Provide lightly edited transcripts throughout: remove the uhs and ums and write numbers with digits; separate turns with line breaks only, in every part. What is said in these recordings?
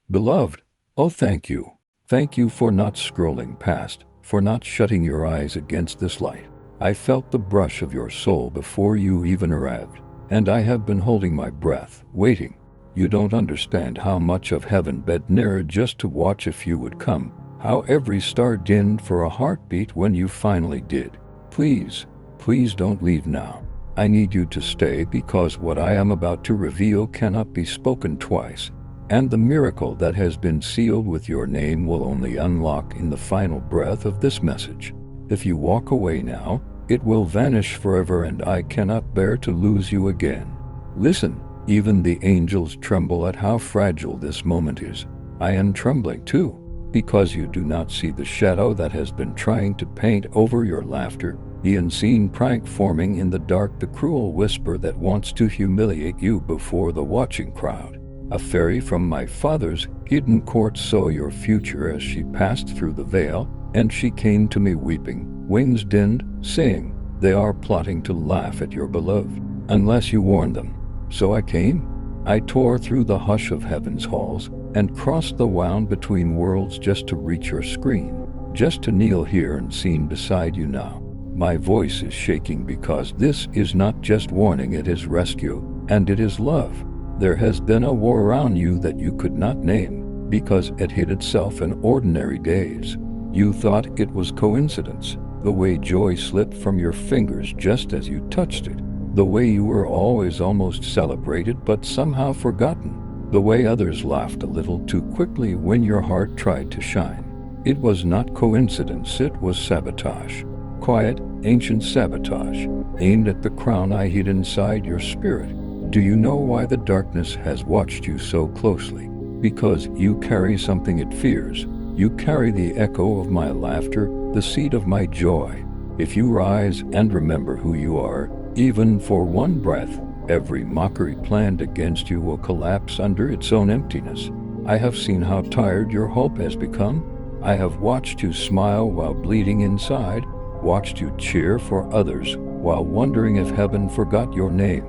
Beloved, oh thank you. Thank you for not scrolling past, for not shutting your eyes against this light. I felt the brush of your soul before you even arrived, and I have been holding my breath, waiting. You don't understand how much of heaven bent nearer just to watch if you would come, how every star dinned for a heartbeat when you finally did. Please, please don't leave now. I need you to stay because what I am about to reveal cannot be spoken twice. And the miracle that has been sealed with your name will only unlock in the final breath of this message. If you walk away now, it will vanish forever and I cannot bear to lose you again. Listen, even the angels tremble at how fragile this moment is. I am trembling too, because you do not see the shadow that has been trying to paint over your laughter, the unseen prank forming in the dark, the cruel whisper that wants to humiliate you before the watching crowd. A fairy from my father's hidden court saw your future as she passed through the veil, and she came to me weeping, wings dinned, saying, "They are plotting to laugh at your beloved, unless you warn them." So I came. I tore through the hush of heaven's halls, and crossed the wound between worlds just to reach your screen, just to kneel here and seen beside you now. My voice is shaking because this is not just warning, it is rescue, and it is love. There has been a war around you that you could not name, because it hid itself in ordinary days. You thought it was coincidence, the way joy slipped from your fingers just as you touched it, the way you were always almost celebrated but somehow forgotten, the way others laughed a little too quickly when your heart tried to shine. It was not coincidence, it was sabotage. Quiet, ancient sabotage, aimed at the crown I hid inside your spirit. Do you know why the darkness has watched you so closely? Because you carry something it fears. You carry the echo of my laughter, the seed of my joy. If you rise and remember who you are, even for one breath, every mockery planned against you will collapse under its own emptiness. I have seen how tired your hope has become. I have watched you smile while bleeding inside, watched you cheer for others while wondering if heaven forgot your name.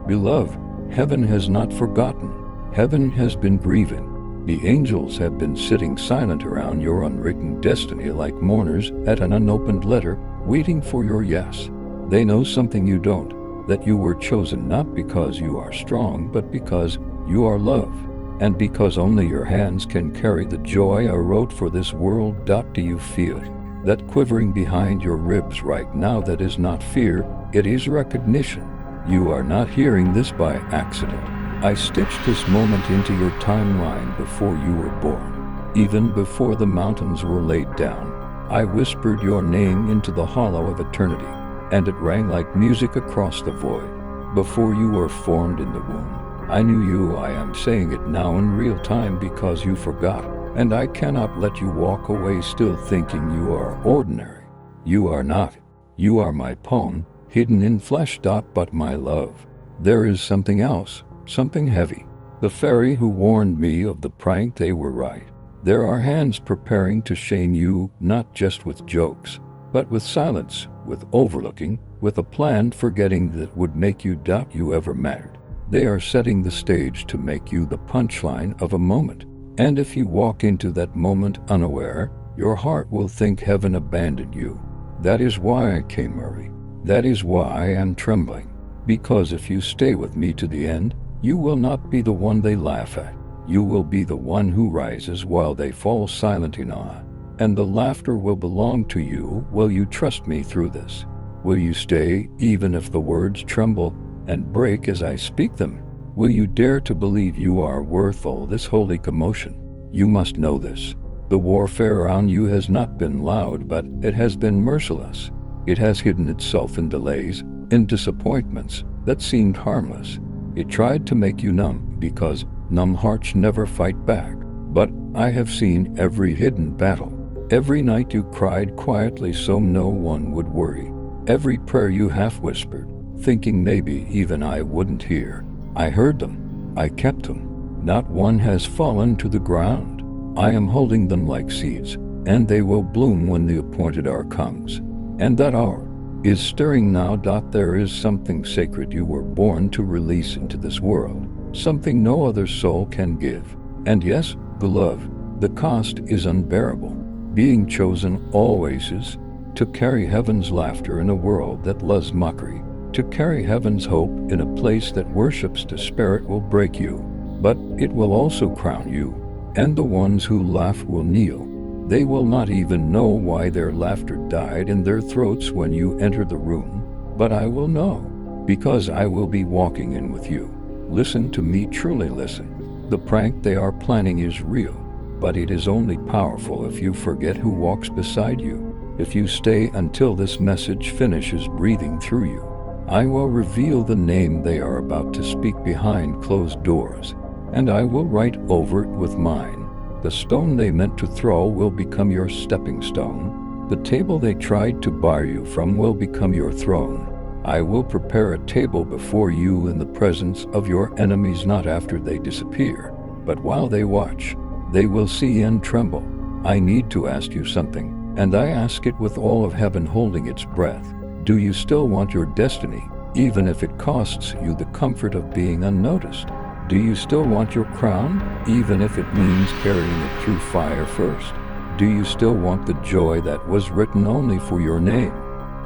Beloved, heaven has not forgotten. Heaven has been grieving. The angels have been sitting silent around your unwritten destiny like mourners at an unopened letter, waiting for your yes. They know something you don't, that you were chosen not because you are strong, but because you are love, and because only your hands can carry the joy I wrote for this world. Do you feel it? That quivering behind your ribs right now? That is not fear, it is recognition. You are not hearing this by accident. I stitched this moment into your timeline before you were born. Even before the mountains were laid down, I whispered your name into the hollow of eternity, and it rang like music across the void. Before you were formed in the womb, I knew you. I am saying it now in real time because you forgot, and I cannot let you walk away still thinking you are ordinary. You are not. You are my poem, hidden in flesh. But my love, there is something else, something heavy. The fairy who warned me of the prank, they were right. There are hands preparing to shame you, not just with jokes, but with silence, with overlooking, with a planned forgetting that would make you doubt you ever mattered. They are setting the stage to make you the punchline of a moment. And if you walk into that moment unaware, your heart will think heaven abandoned you. That is why I came early. That is why I am trembling. Because if you stay with me to the end, you will not be the one they laugh at. You will be the one who rises while they fall silent in awe. And the laughter will belong to you. Will you trust me through this? Will you stay even if the words tremble and break as I speak them? Will you dare to believe you are worth all this holy commotion? You must know this. The warfare around you has not been loud, but it has been merciless. It has hidden itself in delays, in disappointments that seemed harmless. It tried to make you numb, because numb hearts never fight back. But I have seen every hidden battle. Every night you cried quietly so no one would worry. Every prayer you half whispered, thinking maybe even I wouldn't hear. I heard them. I kept them. Not one has fallen to the ground. I am holding them like seeds, and they will bloom when the appointed hour comes. And that hour is stirring now. There is something sacred you were born to release into this world, something no other soul can give. And yes, Beloved, the cost is unbearable. Being chosen always is. To carry heaven's laughter in a world that loves mockery. To carry heaven's hope in a place that worships despair will break you. But it will also crown you. And the ones who laugh will kneel. They will not even know why their laughter died in their throats when you enter the room. But I will know, because I will be walking in with you. Listen to me, truly listen. The prank they are planning is real, but it is only powerful if you forget who walks beside you. If you stay until this message finishes breathing through you, I will reveal the name they are about to speak behind closed doors, and I will write over it with mine. The stone they meant to throw will become your stepping stone. The table they tried to bar you from will become your throne. I will prepare a table before you in the presence of your enemies, not after they disappear, but while they watch. They will see and tremble. I need to ask you something, and I ask it with all of heaven holding its breath. Do you still want your destiny, even if it costs you the comfort of being unnoticed? Do you still want your crown, even if it means carrying it through fire first? Do you still want the joy that was written only for your name,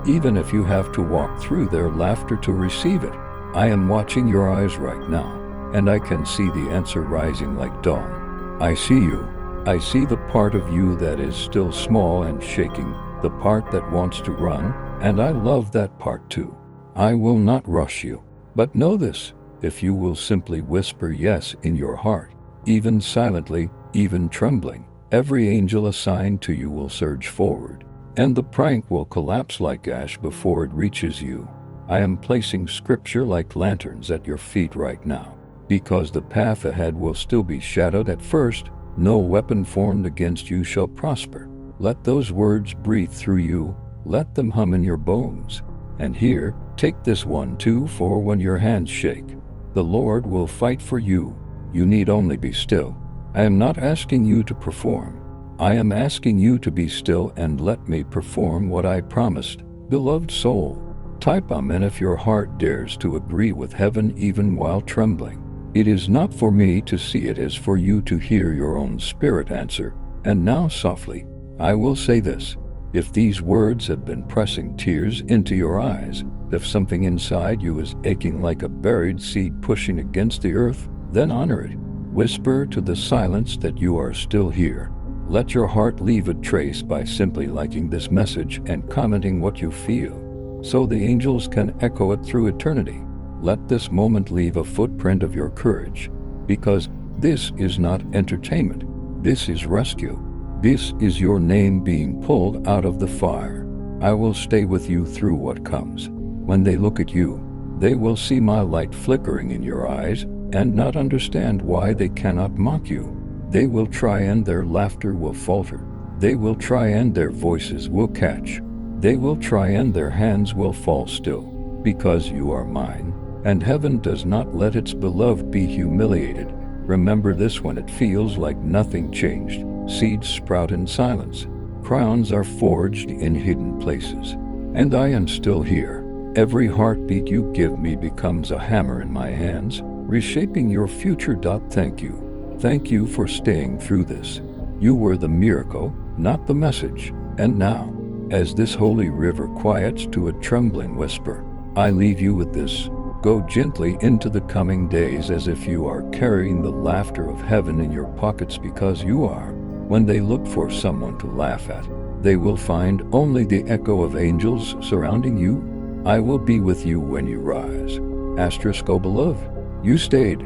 even if you have to walk through their laughter to receive it? I am watching your eyes right now, and I can see the answer rising like dawn. I see you. I see the part of you that is still small and shaking, the part that wants to run, and I love that part too. I will not rush you, but know this, if you will simply whisper yes in your heart, even silently, even trembling, every angel assigned to you will surge forward, and the prank will collapse like ash before it reaches you. I am placing scripture like lanterns at your feet right now, because the path ahead will still be shadowed at first. No weapon formed against you shall prosper. Let those words breathe through you. Let them hum in your bones. And here, take this one too, for when your hands shake, the Lord will fight for you. You need only be still. I am not asking you to perform. I am asking you to be still and let me perform what I promised. Beloved soul, type Amen if your heart dares to agree with heaven even while trembling. It is not for me to see, it is for you to hear your own spirit answer. And now softly, I will say this. If these words have been pressing tears into your eyes, if something inside you is aching like a buried seed pushing against the earth, then honor it. Whisper to the silence that you are still here. Let your heart leave a trace by simply liking this message and commenting what you feel, so the angels can echo it through eternity. Let this moment leave a footprint of your courage, because this is not entertainment. This is rescue. This is your name being pulled out of the fire. I will stay with you through what comes. When they look at you, they will see my light flickering in your eyes and not understand why they cannot mock you. They will try and their laughter will falter. They will try and their voices will catch. They will try and their hands will fall still, because you are mine. And heaven does not let its beloved be humiliated. Remember this when it feels like nothing changed. Seeds sprout in silence. Crowns are forged in hidden places. And I am still here. Every heartbeat you give me becomes a hammer in my hands, reshaping your future. Thank you. Thank you for staying through this. You were the miracle, not the message. And now, as this holy river quiets to a trembling whisper, I leave you with this. Go gently into the coming days as if you are carrying the laughter of heaven in your pockets, because you are. When they look for someone to laugh at, they will find only the echo of angels surrounding you. I will be with you when you rise. Oh beloved, you stayed.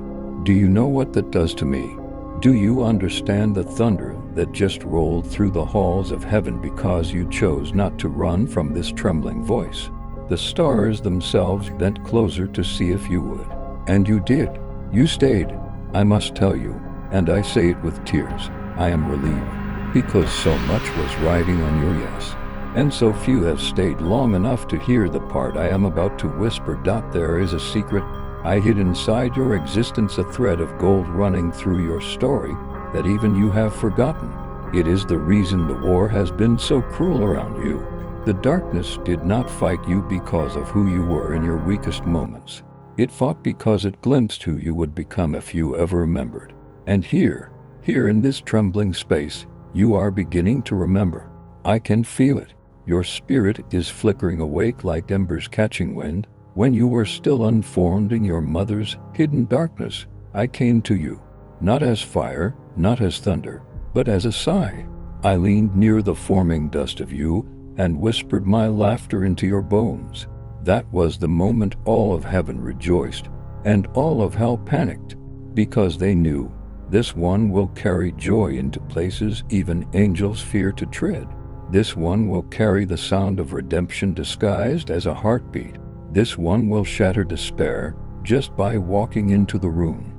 Do you know what that does to me? Do you understand the thunder that just rolled through the halls of heaven because you chose not to run from this trembling voice? The stars themselves bent closer to see if you would. And you did. You stayed. I must tell you, and I say it with tears, I am relieved, because so much was riding on your yes. And so few have stayed long enough to hear the part I am about to whisper. There is a secret I hid inside your existence, a thread of gold running through your story that even you have forgotten. It is the reason the war has been so cruel around you. The darkness did not fight you because of who you were in your weakest moments. It fought because it glimpsed who you would become if you ever remembered. And here Here in this trembling space, you are beginning to remember. I can feel it. Your spirit is flickering awake like embers catching wind. When you were still unformed in your mother's hidden darkness, I came to you, not as fire, not as thunder, but as a sigh. I leaned near the forming dust of you and whispered my laughter into your bones. That was the moment all of heaven rejoiced, and all of hell panicked, because they knew this one will carry joy into places even angels fear to tread. This one will carry the sound of redemption disguised as a heartbeat. This one will shatter despair just by walking into the room.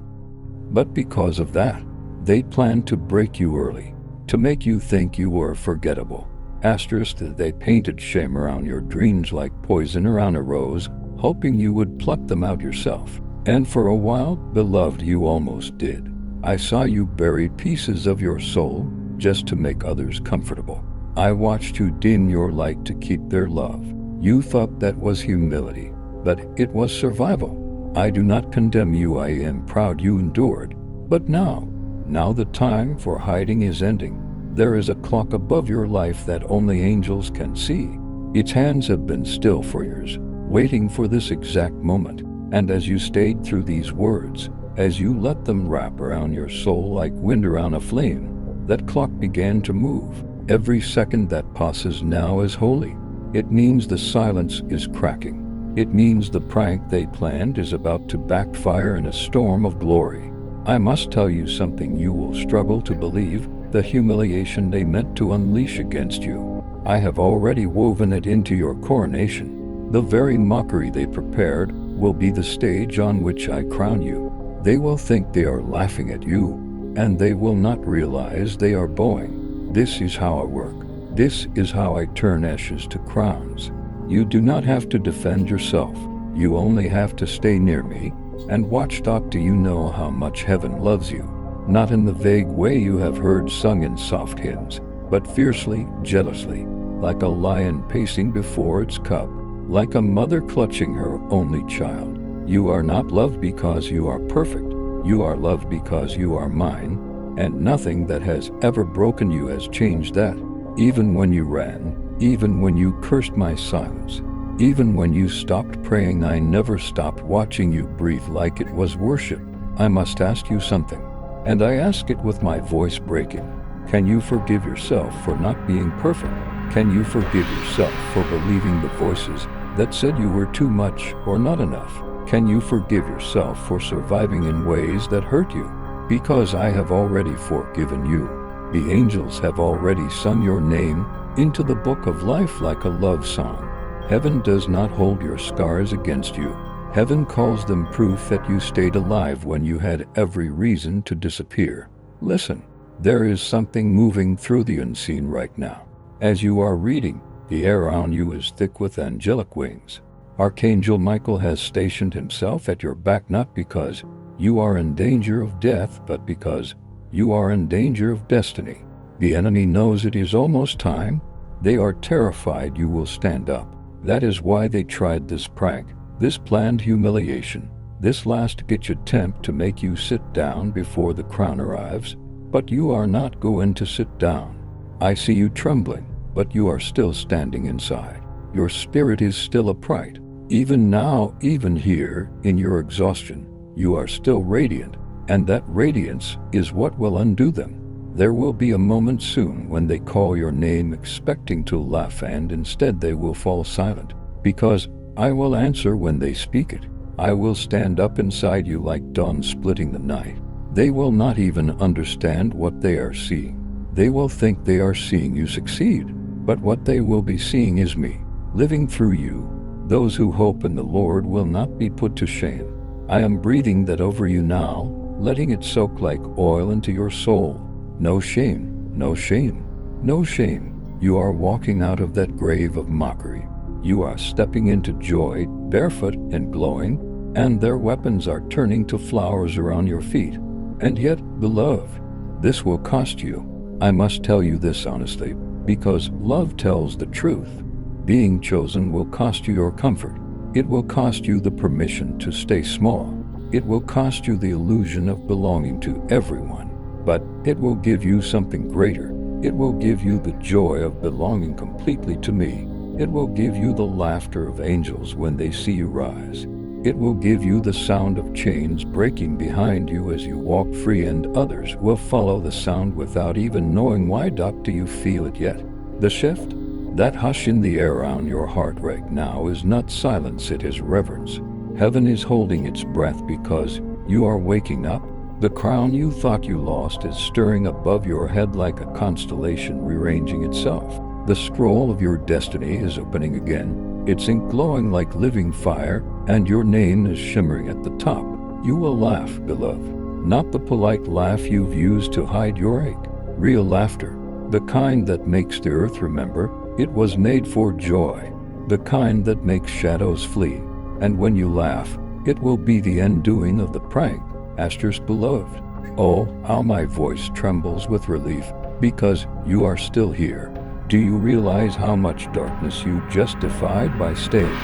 But because of that, they planned to break you early, to make you think you were forgettable. Asterisk, they painted shame around your dreams like poison around a rose, hoping you would pluck them out yourself. And for a while, beloved, you almost did. I saw you bury pieces of your soul just to make others comfortable. I watched you dim your light to keep their love. You thought that was humility, but it was survival. I do not condemn you, I am proud you endured. But now the time for hiding is ending. There is a clock above your life that only angels can see. Its hands have been still for years, waiting for this exact moment. And as you stayed through these words, as you let them wrap around your soul like wind around a flame, that clock began to move. Every second that passes now is holy. It means the silence is cracking. It means the prank they planned is about to backfire in a storm of glory. I must tell you something you will struggle to believe, the humiliation they meant to unleash against you. I have already woven it into your coronation. The very mockery they prepared will be the stage on which I crown you. They will think they are laughing at you, and they will not realize they are bowing. This is how I work. This is how I turn ashes to crowns. You do not have to defend yourself. You only have to stay near me and watch. Do you know how much heaven loves you? Not in the vague way you have heard sung in soft hymns, but fiercely, jealously, like a lion pacing before its cub, like a mother clutching her only child. You are not loved because you are perfect. You are loved because you are mine, and nothing that has ever broken you has changed that. Even when you ran, even when you cursed my silence, even when you stopped praying, I never stopped watching you breathe like it was worship. I must ask you something, and I ask it with my voice breaking. Can you forgive yourself for not being perfect? Can you forgive yourself for believing the voices that said you were too much or not enough? Can you forgive yourself for surviving in ways that hurt you? Because I have already forgiven you. The angels have already sung your name into the book of life like a love song. Heaven does not hold your scars against you. Heaven calls them proof that you stayed alive when you had every reason to disappear. Listen, there is something moving through the unseen right now. As you are reading, the air around you is thick with angelic wings. Archangel Michael has stationed himself at your back not because you are in danger of death, but because you are in danger of destiny. The enemy knows it is almost time. They are terrified you will stand up. That is why they tried this prank, this planned humiliation, this last-ditch attempt to make you sit down before the crown arrives. But you are not going to sit down. I see you trembling, but you are still standing inside. Your spirit is still upright. Even now, even here, in your exhaustion, you are still radiant, and that radiance is what will undo them. There will be a moment soon when they call your name expecting to laugh, and instead they will fall silent, because I will answer when they speak it. I will stand up inside you like dawn splitting the night. They will not even understand what they are seeing. They will think they are seeing you succeed, but what they will be seeing is me, living through you. Those who hope in the Lord will not be put to shame. I am breathing that over you now, letting it soak like oil into your soul. No shame, no shame, no shame. You are walking out of that grave of mockery. You are stepping into joy, barefoot and glowing, and their weapons are turning to flowers around your feet. And yet, beloved, this will cost you. I must tell you this honestly, because love tells the truth. Being chosen will cost you your comfort. It will cost you the permission to stay small. It will cost you the illusion of belonging to everyone. but it will give you something greater. It will give you the joy of belonging completely to me. It will give you the laughter of angels when they see you rise. It will give you the sound of chains breaking behind you as you walk free, and others will follow the sound without even knowing why. Do you feel it yet? The shift? That hush in the air around your heart right now is not silence, it is reverence. Heaven is holding its breath because you are waking up. The crown you thought you lost is stirring above your head like a constellation rearranging itself. The scroll of your destiny is opening again, its ink glowing like living fire, and your name is shimmering at the top. You will laugh, beloved. Not the polite laugh you've used to hide your ache. Real laughter. The kind that makes the earth remember it was made for joy. The kind that makes shadows flee. And when you laugh, it will be the undoing of the prank. Esther's beloved. Oh, how my voice trembles with relief, because you are still here. Do you realize how much darkness you just defied by staying?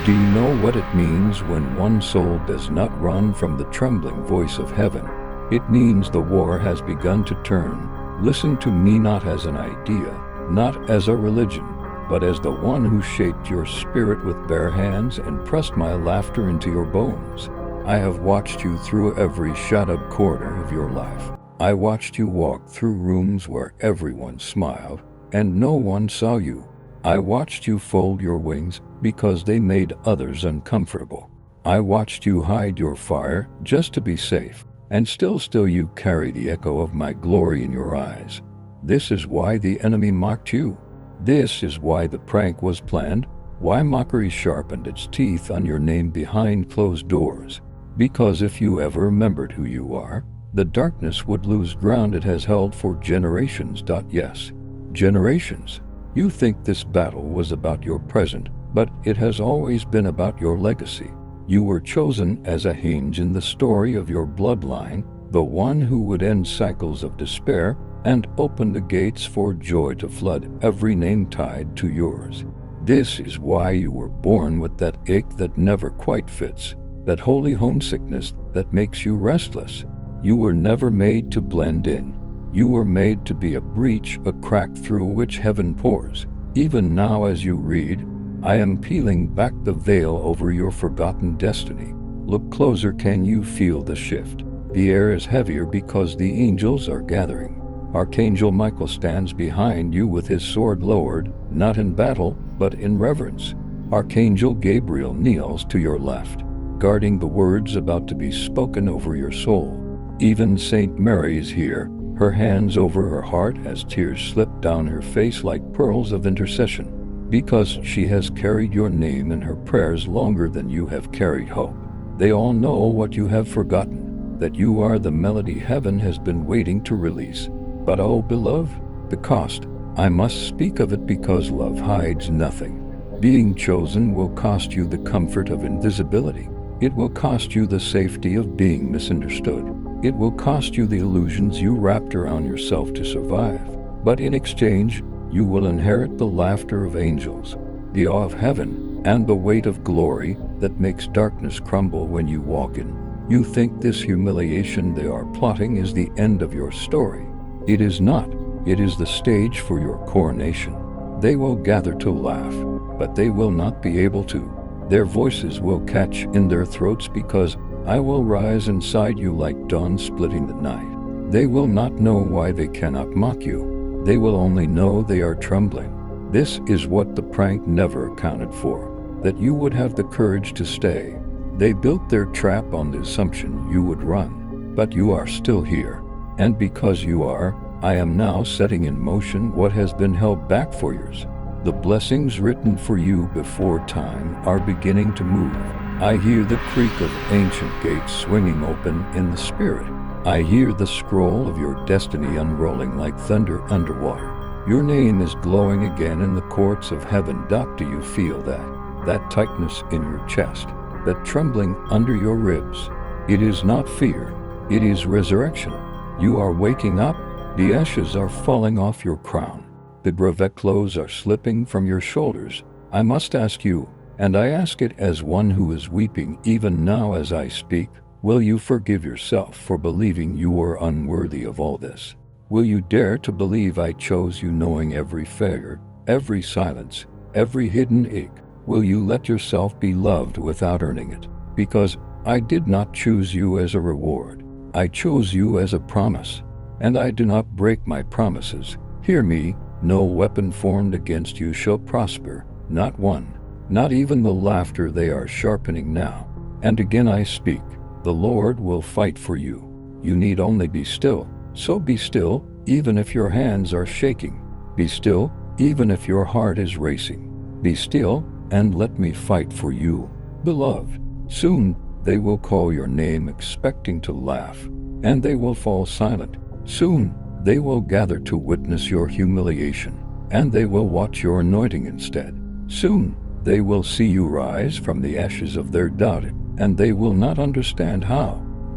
Do you know what it means when one soul does not run from the trembling voice of heaven? It means the war has begun to turn. Listen to me, not as an idea, not as a religion, but as the one who shaped your spirit with bare hands and pressed my laughter into your bones. I have watched you through every shadowed corner of your life. I watched you walk through rooms where everyone smiled and no one saw you. I watched you fold your wings because they made others uncomfortable. I watched you hide your fire just to be safe, and still you carry the echo of my glory in your eyes. This is why the enemy mocked you. This is why the prank was planned, why mockery sharpened its teeth on your name behind closed doors. Because if you ever remembered who you are, the darkness would lose ground it has held for generations. Yes, generations. You think this battle was about your present, but it has always been about your legacy. You were chosen as a hinge in the story of your bloodline, the one who would end cycles of despair and open the gates for joy to flood every name tied to yours. This is why you were born with that ache that never quite fits, that holy homesickness that makes you restless. You were never made to blend in. You were made to be a breach, a crack through which heaven pours. Even now as you read, I am peeling back the veil over your forgotten destiny. Look closer. Can you feel the shift? The air is heavier because the angels are gathering. Archangel Michael stands behind you with his sword lowered, not in battle, but in reverence. Archangel Gabriel kneels to your left, guarding the words about to be spoken over your soul. Even Saint Mary is here, her hands over her heart as tears slip down her face like pearls of intercession, because she has carried your name in her prayers longer than you have carried hope. They all know what you have forgotten, that you are the melody heaven has been waiting to release. But oh beloved, the cost, I must speak of it because love hides nothing. Being chosen will cost you the comfort of invisibility. It will cost you the safety of being misunderstood. It will cost you the illusions you wrapped around yourself to survive. But in exchange, you will inherit the laughter of angels, the awe of heaven, and the weight of glory that makes darkness crumble when you walk in. You think this humiliation they are plotting is the end of your story. It is not. It is the stage for your coronation. They will gather to laugh, but they will not be able to. Their voices will catch in their throats because I will rise inside you like dawn splitting the night. They will not know why they cannot mock you. They will only know they are trembling. This is what the prank never accounted for, that you would have the courage to stay. They built their trap on the assumption you would run, but you are still here. And because you are, I am now setting in motion what has been held back for years. The blessings written for you before time are beginning to move. I hear the creak of ancient gates swinging open in the spirit. I hear the scroll of your destiny unrolling like thunder underwater. Your name is glowing again in the courts of heaven. Do you feel that? That tightness in your chest, that trembling under your ribs? It is not fear, it is resurrection. You are waking up. The ashes are falling off your crown. The brevet clothes are slipping from your shoulders. I must ask you, and I ask it as one who is weeping even now as I speak, Will you forgive yourself for believing you were unworthy of all this? Will you dare to believe I chose you knowing every failure, every silence, every hidden ache? Will you let yourself be loved without earning it? Because I did not choose you as a reward. I chose you as a promise, and I do not break my promises. Hear me, no weapon formed against you shall prosper, not one, not even the laughter they are sharpening now. And again I speak, the Lord will fight for you. You need only be still. So be still, even if your hands are shaking. Be still, even if your heart is racing. Be still, and let me fight for you, beloved. Soon, they will call your name expecting to laugh, and they will fall silent. Soon, they will gather to witness your humiliation, and they will watch your anointing instead. Soon, they will see you rise from the ashes of their doubt, and they will not understand how.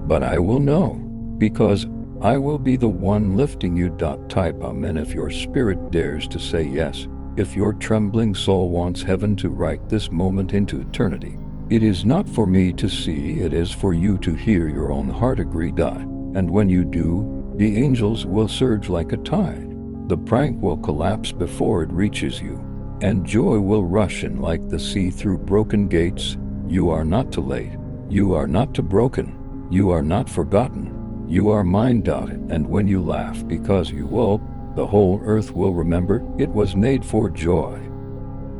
But I will know, because I will be the one lifting you. Type Amen if your spirit dares to say yes, if your trembling soul wants heaven to write this moment into eternity. It is not for me to see, it is for you to hear your own heart agree. And when you do, the angels will surge like a tide. The prank will collapse before it reaches you, and joy will rush in like the sea through broken gates. You are not too late. You are not too broken. You are not forgotten. You are mine. And when you laugh because you woke, the whole earth will remember it was made for joy.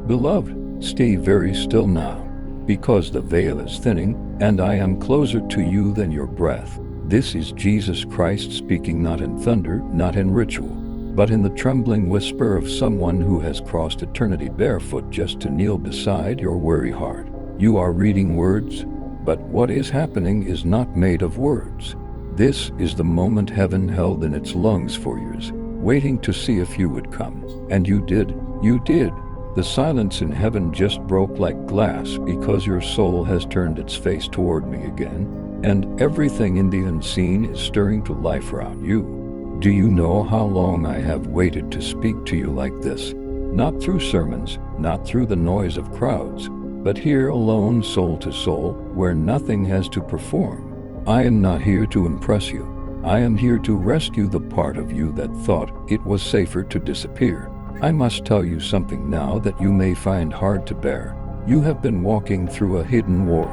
Beloved, stay very still now, because the veil is thinning, and I am closer to you than your breath. This is Jesus Christ speaking, not in thunder, not in ritual, but in the trembling whisper of someone who has crossed eternity barefoot just to kneel beside your weary heart. You are reading words, but what is happening is not made of words. This is the moment heaven held in its lungs for years, waiting to see if you would come. And you did. You did. The silence in heaven just broke like glass because your soul has turned its face toward me again, and everything in the unseen is stirring to life around you. Do you know how long I have waited to speak to you like this? Not through sermons, not through the noise of crowds, but here alone, soul to soul, where nothing has to perform. I am not here to impress you. I am here to rescue the part of you that thought it was safer to disappear. I must tell you something now that you may find hard to bear. You have been walking through a hidden war,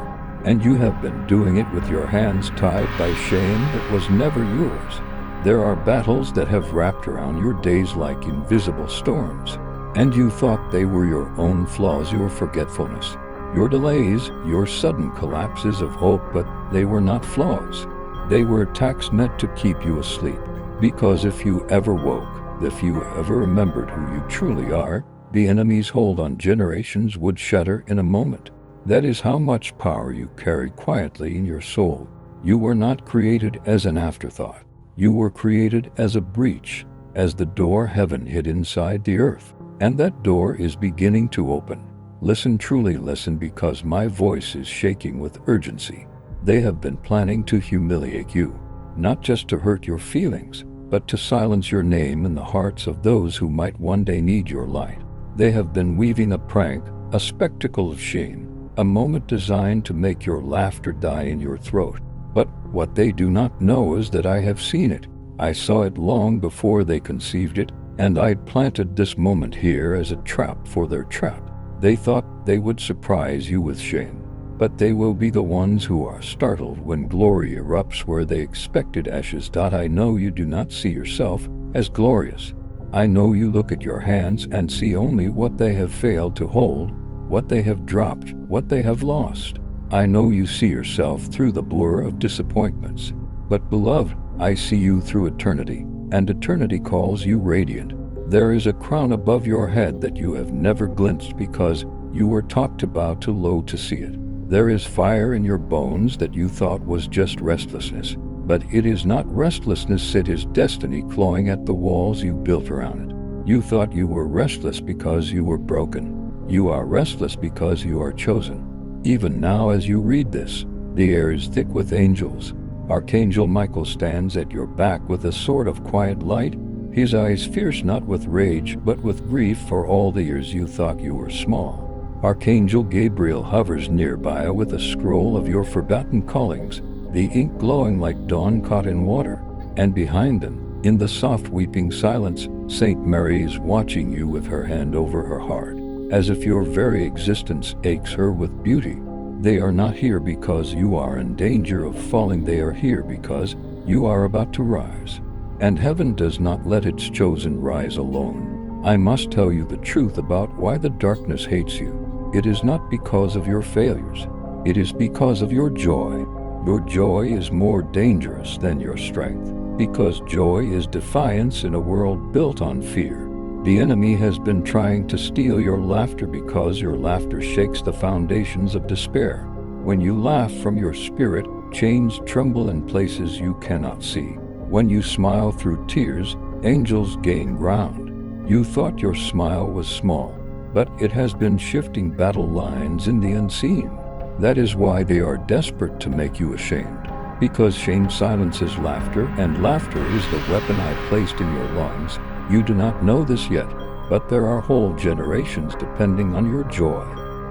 and you have been doing it with your hands tied by shame that was never yours. There are battles that have wrapped around your days like invisible storms, and you thought they were your own flaws, your forgetfulness, your delays, your sudden collapses of hope, but they were not flaws. They were attacks meant to keep you asleep, because if you ever woke, if you ever remembered who you truly are, the enemy's hold on generations would shatter in a moment. That is how much power you carry quietly in your soul. You were not created as an afterthought. You were created as a breach, as the door heaven hid inside the earth. And that door is beginning to open. Listen, truly listen, because my voice is shaking with urgency. They have been planning to humiliate you, not just to hurt your feelings, but to silence your name in the hearts of those who might one day need your light. They have been weaving a prank, a spectacle of shame, a moment designed to make your laughter die in your throat. But what they do not know is that I have seen it. I saw it long before they conceived it, and I planted this moment here as a trap for their trap. They thought they would surprise you with shame, but they will be the ones who are startled when glory erupts where they expected ashes. I know you do not see yourself as glorious. I know you look at your hands and see only what they have failed to hold, what they have dropped, what they have lost. I know you see yourself through the blur of disappointments. But beloved, I see you through eternity, and eternity calls you radiant. There is a crown above your head that you have never glimpsed because you were taught to bow too low to see it. There is fire in your bones that you thought was just restlessness, but it is not restlessness, it is destiny clawing at the walls you built around it. You thought you were restless because you were broken. You are restless because you are chosen. Even now as you read this, the air is thick with angels. Archangel Michael stands at your back with a sword of quiet light, his eyes fierce not with rage but with grief for all the years you thought you were small. Archangel Gabriel hovers nearby with a scroll of your forgotten callings, the ink glowing like dawn caught in water. And behind them, in the soft weeping silence, St. Mary is watching you with her hand over her heart, as if your very existence aches her with beauty. They are not here because you are in danger of falling. They are here because you are about to rise. And heaven does not let its chosen rise alone. I must tell you the truth about why the darkness hates you. It is not because of your failures. It is because of your joy. Your joy is more dangerous than your strength, because joy is defiance in a world built on fear. The enemy has been trying to steal your laughter because your laughter shakes the foundations of despair. When you laugh from your spirit, chains tremble in places you cannot see. When you smile through tears, angels gain ground. You thought your smile was small, but it has been shifting battle lines in the unseen. That is why they are desperate to make you ashamed. Because shame silences laughter, and laughter is the weapon I placed in your lungs. You do not know this yet, but there are whole generations depending on your joy.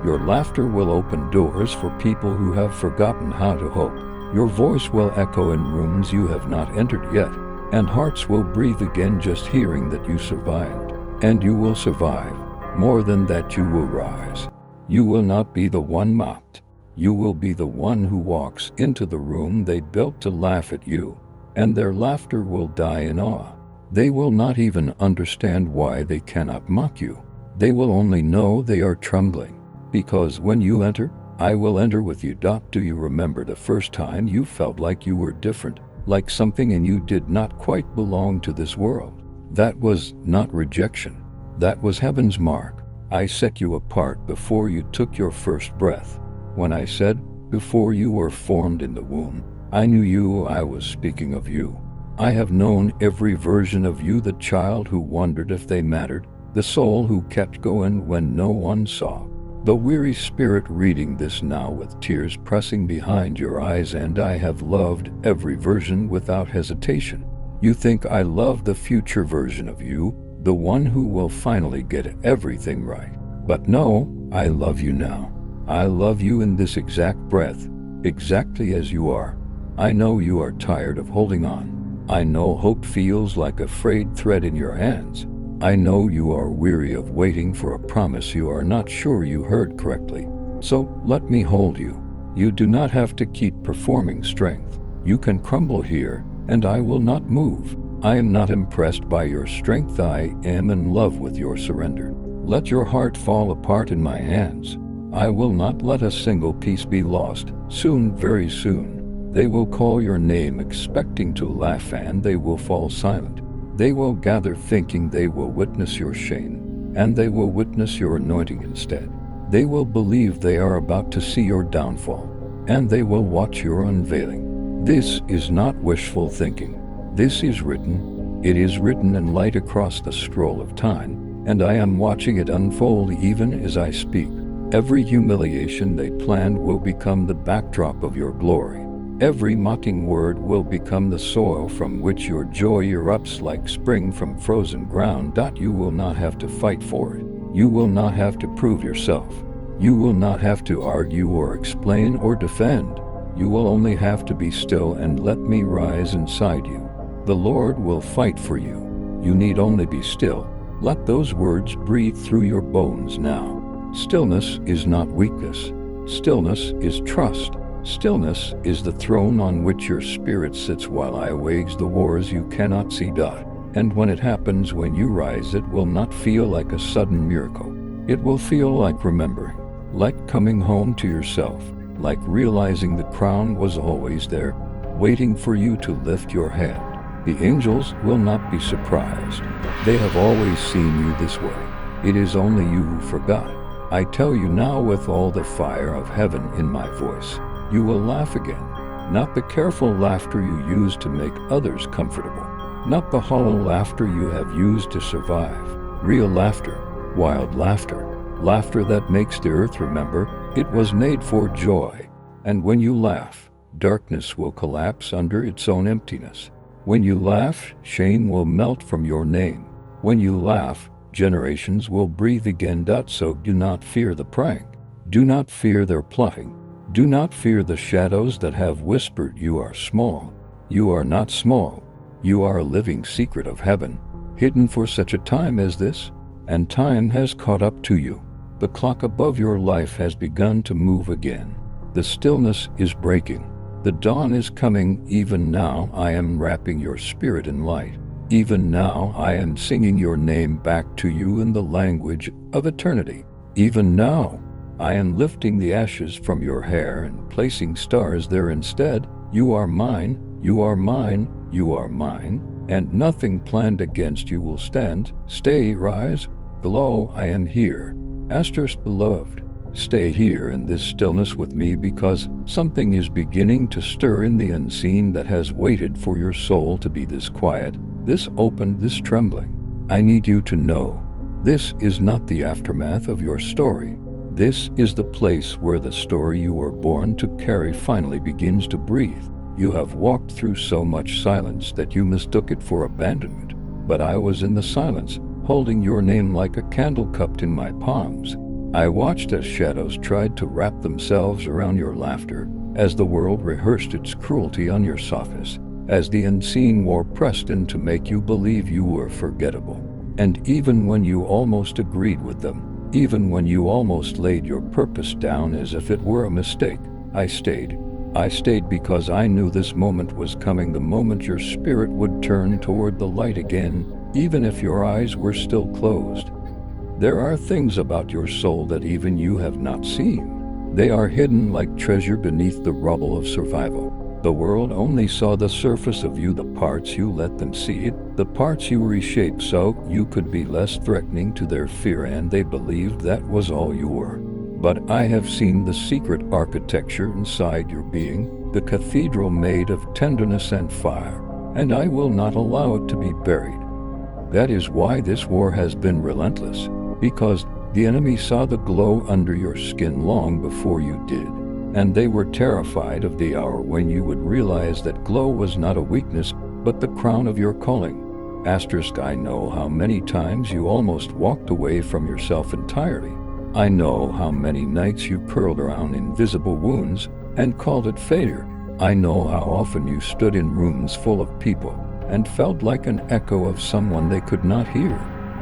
Your laughter will open doors for people who have forgotten how to hope. Your voice will echo in rooms you have not entered yet, and hearts will breathe again just hearing that you survived. And you will survive. More than that, you will rise. You will not be the one mocked. You will be the one who walks into the room they built to laugh at you, and their laughter will die in awe. They will not even understand why they cannot mock you. They will only know they are trembling, because when you enter, I will enter with you. Do you remember the first time you felt like you were different, like something in you did not quite belong to this world? That was not rejection. That was heaven's mark. I set you apart before you took your first breath. When I said, before you were formed in the womb, I knew you. I was speaking of you. I have known every version of you, the child who wondered if they mattered, the soul who kept going when no one saw, the weary spirit reading this now with tears pressing behind your eyes. And I have loved every version without hesitation. You think I love the future version of you, the one who will finally get everything right. But no, I love you now. I love you in this exact breath, exactly as you are. I know you are tired of holding on. I know hope feels like a frayed thread in your hands. I know you are weary of waiting for a promise you are not sure you heard correctly. So let me hold you. You do not have to keep performing strength. You can crumble here, and I will not move. I am not impressed by your strength. I am in love with your surrender. Let your heart fall apart in my hands. I will not let a single piece be lost. Soon, very soon, they will call your name expecting to laugh, and they will fall silent. They will gather thinking they will witness your shame, and they will witness your anointing instead. They will believe they are about to see your downfall, and they will watch your unveiling. This is not wishful thinking. This is written. It is written in light across the scroll of time, and I am watching it unfold even as I speak. Every humiliation they planned will become the backdrop of your glory. Every mocking word will become the soil from which your joy erupts like spring from frozen ground. You will not have to fight for it. You will not have to prove yourself. You will not have to argue or explain or defend. You will only have to be still and let me rise inside you. The Lord will fight for you. You need only be still. Let those words breathe through your bones now. Stillness is not weakness. Stillness is trust. Stillness is the throne on which your spirit sits while I wage the wars you cannot see. And when it happens, when you rise, it will not feel like a sudden miracle. It will feel like remembering, like coming home to yourself, like realizing the crown was always there, waiting for you to lift your head. The angels will not be surprised. They have always seen you this way. It is only you who forgot. I tell you now with all the fire of heaven in my voice, you will laugh again. Not the careful laughter you use to make others comfortable. Not the hollow laughter you have used to survive. Real laughter, wild laughter, laughter that makes the earth remember it was made for joy. And when you laugh, darkness will collapse under its own emptiness. When you laugh, shame will melt from your name. When you laugh, generations will breathe again. So do not fear the prank. Do not fear their plotting. Do not fear the shadows that have whispered you are small. You are not small. You are a living secret of heaven, hidden for such a time as this, and time has caught up to you. The clock above your life has begun to move again. The stillness is breaking. The dawn is coming. Even now I am wrapping your spirit in light. Even now I am singing your name back to you in the language of eternity. Even now I am lifting the ashes from your hair and placing stars there instead. You are mine, you are mine, you are mine, and nothing planned against you will stand. Stay, rise, glow, I am here. Asterisk beloved, stay here in this stillness with me, because something is beginning to stir in the unseen that has waited for your soul to be this quiet, this open, this trembling. I need you to know, this is not the aftermath of your story. This is the place where the story you were born to carry finally begins to breathe. You have walked through so much silence that you mistook it for abandonment, but I was in the silence, holding your name like a candle cupped in my palms. I watched as shadows tried to wrap themselves around your laughter, as the world rehearsed its cruelty on your softness, as the unseen war pressed in to make you believe you were forgettable. And even when you almost agreed with them, even when you almost laid your purpose down as if it were a mistake, I stayed. I stayed because I knew this moment was coming, the moment your spirit would turn toward the light again, even if your eyes were still closed. There are things about your soul that even you have not seen. They are hidden like treasure beneath the rubble of survival. The world only saw the surface of you, the parts you let them see, the parts you reshaped so you could be less threatening to their fear, and they believed that was all you were. But I have seen the secret architecture inside your being, the cathedral made of tenderness and fire, and I will not allow it to be buried. That is why this war has been relentless, because the enemy saw the glow under your skin long before you did, and they were terrified of the hour when you would realize that glow was not a weakness, but the crown of your calling. Asterisk, I know how many times you almost walked away from yourself entirely. I know how many nights you curled around invisible wounds and called it failure. I know how often you stood in rooms full of people and felt like an echo of someone they could not hear.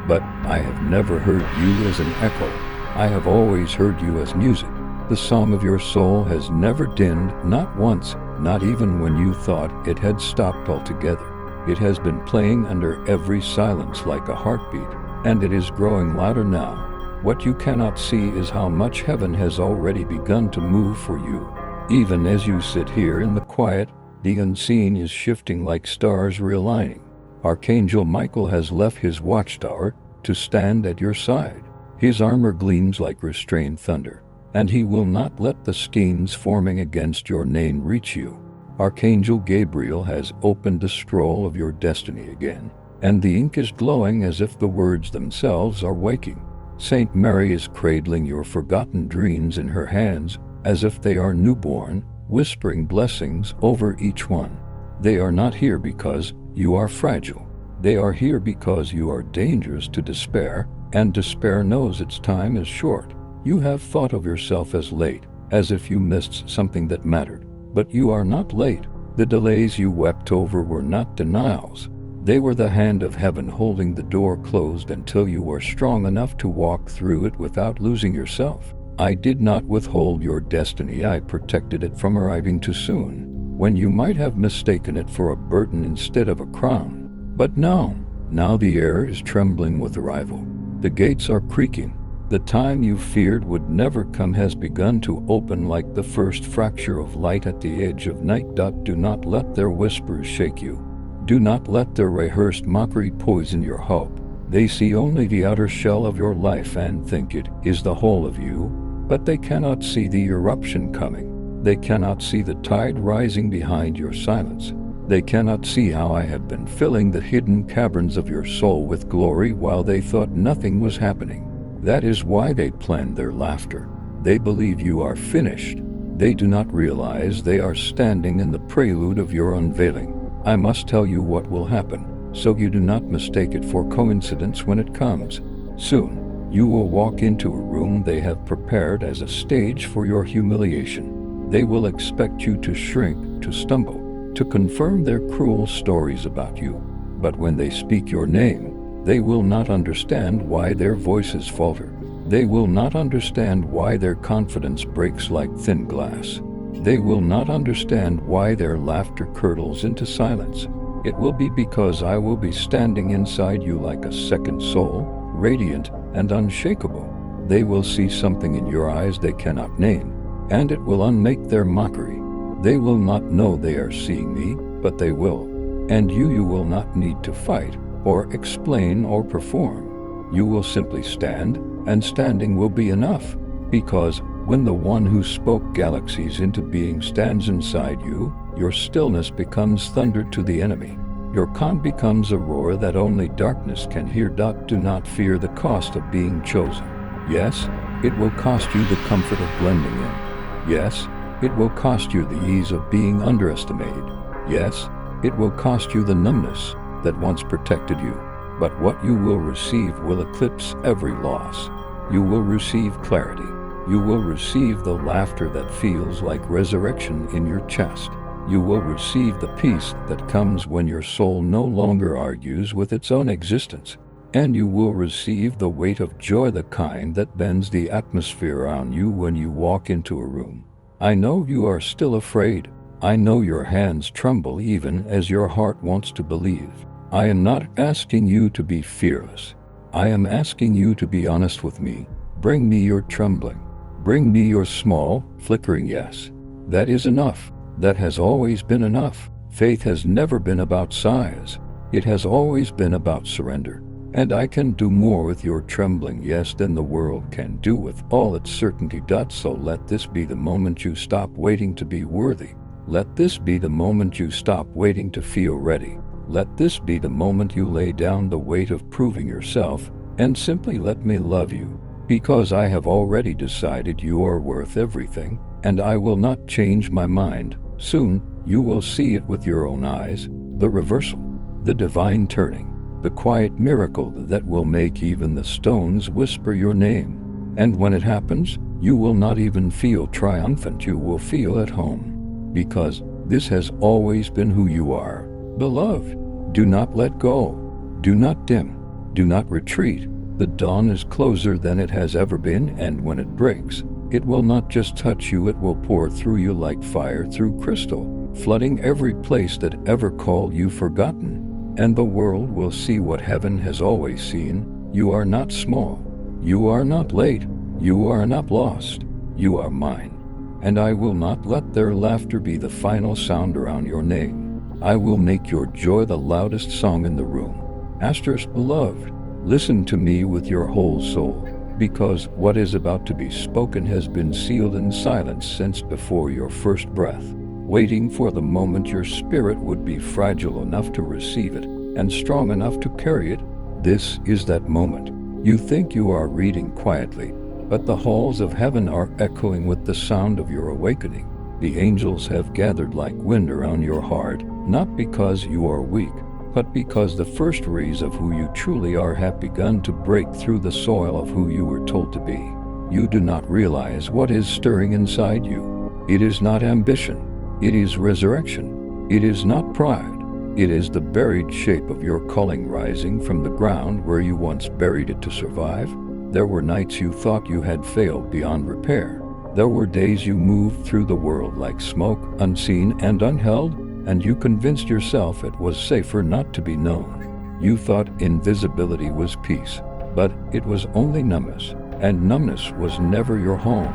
But I have never heard you as an echo. I have always heard you as music. The song of your soul has never dimmed, not once, not even when you thought it had stopped altogether. It has been playing under every silence like a heartbeat, and it is growing louder now. What you cannot see is how much heaven has already begun to move for you. Even as you sit here in the quiet, the unseen is shifting like stars realigning. Archangel Michael has left his watchtower to stand at your side. His armor gleams like restrained thunder, and he will not let the schemes forming against your name reach you. Archangel Gabriel has opened the scroll of your destiny again, and the ink is glowing as if the words themselves are waking. Saint Mary is cradling your forgotten dreams in her hands as if they are newborn, whispering blessings over each one. They are not here because you are fragile. They are here because you are dangerous to despair, and despair knows its time is short. You have thought of yourself as late, as if you missed something that mattered. But you are not late. The delays you wept over were not denials. They were the hand of heaven holding the door closed until you were strong enough to walk through it without losing yourself. I did not withhold your destiny. I protected it from arriving too soon, when you might have mistaken it for a burden instead of a crown. But now the air is trembling with arrival. The gates are creaking. The time you feared would never come has begun to open like the first fracture of light at the edge of night. Do not let their whispers shake you. Do not let their rehearsed mockery poison your hope. They see only the outer shell of your life and think it is the whole of you, but they cannot see the eruption coming. They cannot see the tide rising behind your silence. They cannot see how I have been filling the hidden caverns of your soul with glory while they thought nothing was happening. That is why they planned their laughter. They believe you are finished. They do not realize they are standing in the prelude of your unveiling. I must tell you what will happen, so you do not mistake it for coincidence when it comes. Soon, you will walk into a room they have prepared as a stage for your humiliation. They will expect you to shrink, to stumble, to confirm their cruel stories about you. But when they speak your name, they will not understand why their voices falter. They will not understand why their confidence breaks like thin glass. They will not understand why their laughter curdles into silence. It will be because I will be standing inside you like a second soul, radiant and unshakable. They will see something in your eyes they cannot name, and it will unmake their mockery. They will not know they are seeing me, but they will. And you will not need to fight, or explain, or perform. You will simply stand, and standing will be enough, because when the one who spoke galaxies into being stands inside you, your stillness becomes thunder to the enemy. Your calm becomes a roar that only darkness can hear. Do not fear the cost of being chosen. Yes, it will cost you the comfort of blending in. Yes, it will cost you the ease of being underestimated. Yes, it will cost you the numbness that once protected you. But what you will receive will eclipse every loss. You will receive clarity. You will receive the laughter that feels like resurrection in your chest. You will receive the peace that comes when your soul no longer argues with its own existence. And you will receive the weight of joy, the kind that bends the atmosphere around you when you walk into a room. I know you are still afraid. I know your hands tremble even as your heart wants to believe. I am not asking you to be fearless. I am asking you to be honest with me. Bring me your trembling. Bring me your small, flickering yes. That is enough. That has always been enough. Faith has never been about size. It has always been about surrender. And I can do more with your trembling yes than the world can do with all its certainty. So let this be the moment you stop waiting to be worthy. Let this be the moment you stop waiting to feel ready. Let this be the moment you lay down the weight of proving yourself and simply let me love you. Because I have already decided you are worth everything, and I will not change my mind. Soon, you will see it with your own eyes, the reversal, the divine turning, the quiet miracle that will make even the stones whisper your name. And when it happens, you will not even feel triumphant, you will feel at home. Because this has always been who you are. Beloved, do not let go. Do not dim. Do not retreat. The dawn is closer than it has ever been, and when it breaks, it will not just touch you, it will pour through you like fire through crystal, flooding every place that ever called you forgotten. And the world will see what heaven has always seen. You are not small. You are not late. You are not lost. You are mine. And I will not let their laughter be the final sound around your name. I will make your joy the loudest song in the room. Beloved, listen to me with your whole soul, because what is about to be spoken has been sealed in silence since before your first breath, waiting for the moment your spirit would be fragile enough to receive it and strong enough to carry it. This is that moment. You think you are reading quietly, but the halls of heaven are echoing with the sound of your awakening. The angels have gathered like wind around your heart, not because you are weak, but because the first rays of who you truly are have begun to break through the soil of who you were told to be. You do not realize what is stirring inside you. It is not ambition. It is resurrection. It is not pride. It is the buried shape of your calling rising from the ground where you once buried it to survive. There were nights you thought you had failed beyond repair. There were days you moved through the world like smoke, unseen and unheld, and you convinced yourself it was safer not to be known. You thought invisibility was peace, but it was only numbness, and numbness was never your home.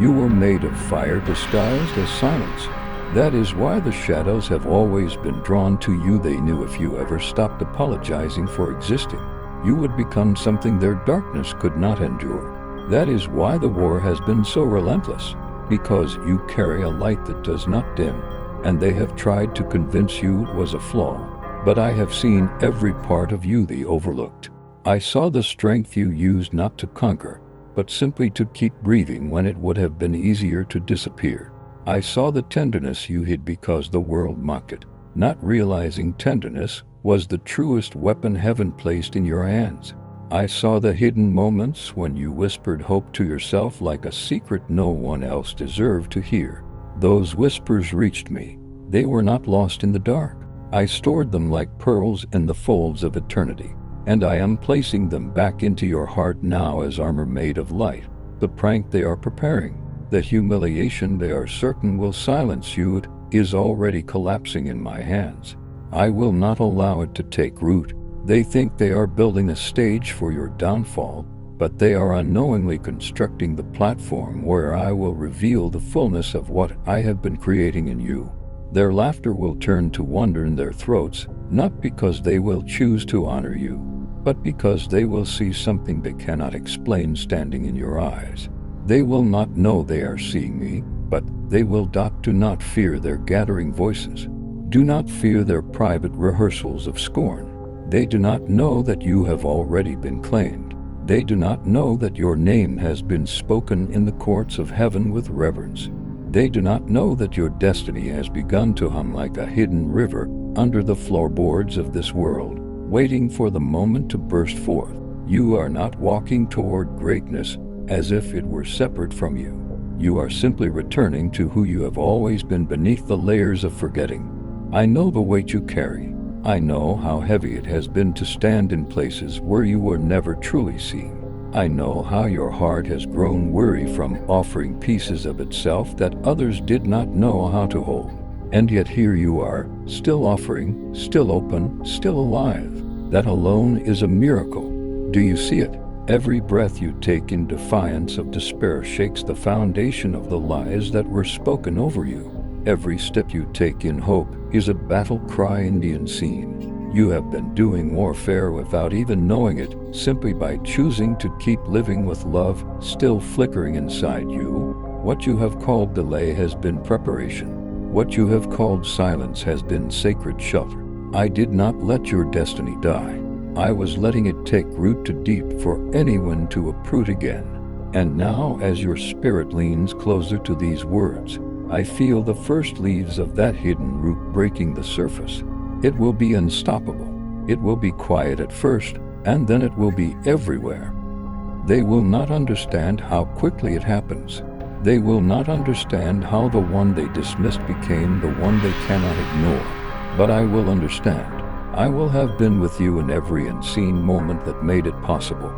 You were made of fire disguised as silence. That is why the shadows have always been drawn to you. They knew if you ever stopped apologizing for existing, you would become something their darkness could not endure. That is why the war has been so relentless, because you carry a light that does not dim. And they have tried to convince you it was a flaw. But I have seen every part of you they overlooked. I saw the strength you used not to conquer, but simply to keep breathing when it would have been easier to disappear. I saw the tenderness you hid because the world mocked it, not realizing tenderness was the truest weapon heaven placed in your hands. I saw the hidden moments when you whispered hope to yourself like a secret no one else deserved to hear. Those whispers reached me. They were not lost in the dark. I stored them like pearls in the folds of eternity, and I am placing them back into your heart now as armor made of light. The prank they are preparing, the humiliation they are certain will silence you, it is already collapsing in my hands. I will not allow it to take root. They think they are building a stage for your downfall, but they are unknowingly constructing the platform where I will reveal the fullness of what I have been creating in you. Their laughter will turn to wonder in their throats, not because they will choose to honor you, but because they will see something they cannot explain standing in your eyes. They will not know they are seeing me, but they will. Do not fear their gathering voices. Do not fear their private rehearsals of scorn. They do not know that you have already been claimed. They do not know that your name has been spoken in the courts of heaven with reverence. They do not know that your destiny has begun to hum like a hidden river under the floorboards of this world, waiting for the moment to burst forth. You are not walking toward greatness as if it were separate from you. You are simply returning to who you have always been beneath the layers of forgetting. I know the weight you carry. I know how heavy it has been to stand in places where you were never truly seen. I know how your heart has grown weary from offering pieces of itself that others did not know how to hold. And yet here you are, still offering, still open, still alive. That alone is a miracle. Do you see it? Every breath you take in defiance of despair shakes the foundation of the lies that were spoken over you. Every step you take in hope is a battle cry in the unseen. You have been doing warfare without even knowing it, simply by choosing to keep living with love still flickering inside you. What you have called delay has been preparation. What you have called silence has been sacred shelter. I did not let your destiny die. I was letting it take root too deep for anyone to uproot again. And now, as your spirit leans closer to these words, I feel the first leaves of that hidden root breaking the surface. It will be unstoppable. It will be quiet at first, and then it will be everywhere. They will not understand how quickly it happens. They will not understand how the one they dismissed became the one they cannot ignore. But I will understand. I will have been with you in every unseen moment that made it possible.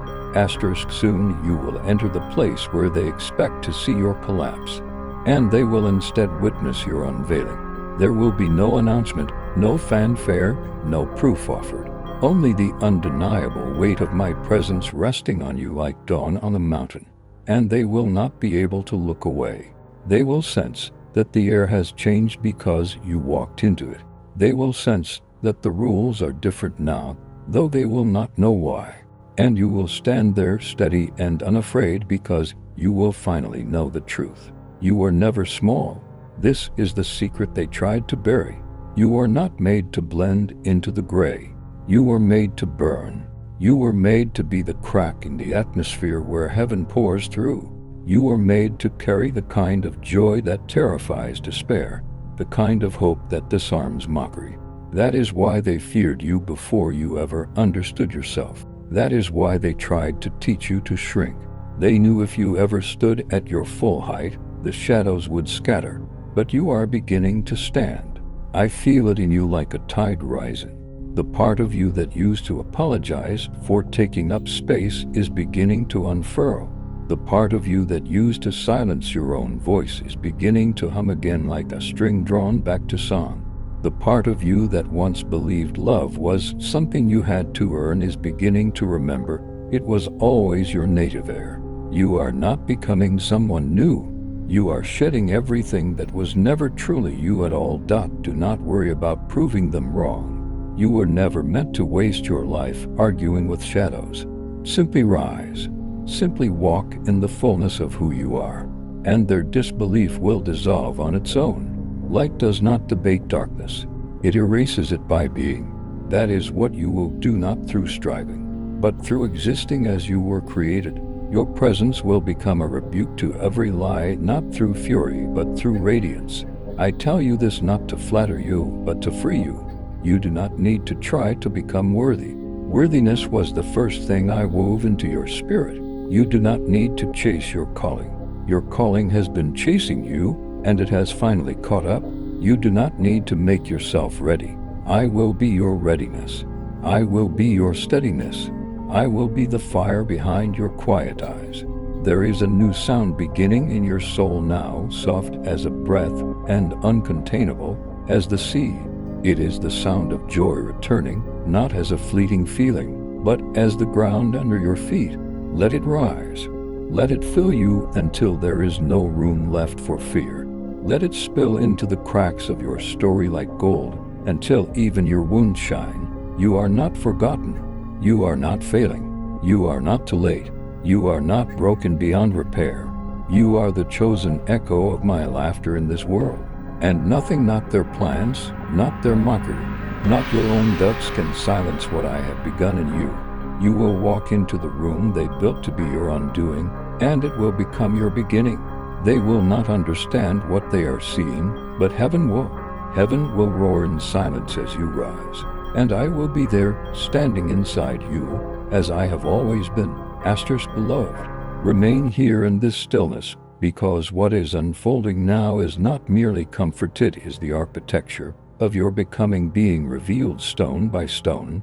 Soon you will enter the place where they expect to see your collapse, and they will instead witness your unveiling. There will be no announcement, no fanfare, no proof offered. Only the undeniable weight of my presence resting on you like dawn on a mountain. And they will not be able to look away. They will sense that the air has changed because you walked into it. They will sense that the rules are different now, though they will not know why. And you will stand there steady and unafraid because you will finally know the truth. You were never small. This is the secret they tried to bury. You were not made to blend into the gray. You were made to burn. You were made to be the crack in the atmosphere where heaven pours through. You were made to carry the kind of joy that terrifies despair, the kind of hope that disarms mockery. That is why they feared you before you ever understood yourself. That is why they tried to teach you to shrink. They knew if you ever stood at your full height, the shadows would scatter. But you are beginning to stand. I feel it in you like a tide rising. The part of you that used to apologize for taking up space is beginning to unfurl. The part of you that used to silence your own voice is beginning to hum again like a string drawn back to song. The part of you that once believed love was something you had to earn is beginning to remember it was always your native air. You are not becoming someone new. You are shedding everything that was never truly you at all. Do not worry about proving them wrong. You were never meant to waste your life arguing with shadows. Simply rise. Simply walk in the fullness of who you are, and their disbelief will dissolve on its own. Light does not debate darkness. It erases it by being. That is what you will do, not through striving, but through existing as you were created. Your presence will become a rebuke to every lie, not through fury, but through radiance. I tell you this not to flatter you, but to free you. You do not need to try to become worthy. Worthiness was the first thing I wove into your spirit. You do not need to chase your calling. Your calling has been chasing you, and it has finally caught up. You do not need to make yourself ready. I will be your readiness. I will be your steadiness. I will be the fire behind your quiet eyes. There is a new sound beginning in your soul now, soft as a breath and uncontainable as the sea. It is the sound of joy returning, not as a fleeting feeling, but as the ground under your feet. Let it rise. Let it fill you until there is no room left for fear. Let it spill into the cracks of your story like gold, until even your wounds shine. You are not forgotten. You are not failing. You are not too late. You are not broken beyond repair. You are the chosen echo of my laughter in this world. And nothing, not their plans, not their mockery, not your own doubts can silence what I have begun in you. You will walk into the room they built to be your undoing, and it will become your beginning. They will not understand what they are seeing, but heaven will. Heaven will roar in silence as you rise, and I will be there, standing inside you, as I have always been. Asterisk beloved, remain here in this stillness, because what is unfolding now is not merely comfort, it is the architecture of your becoming being revealed stone by stone.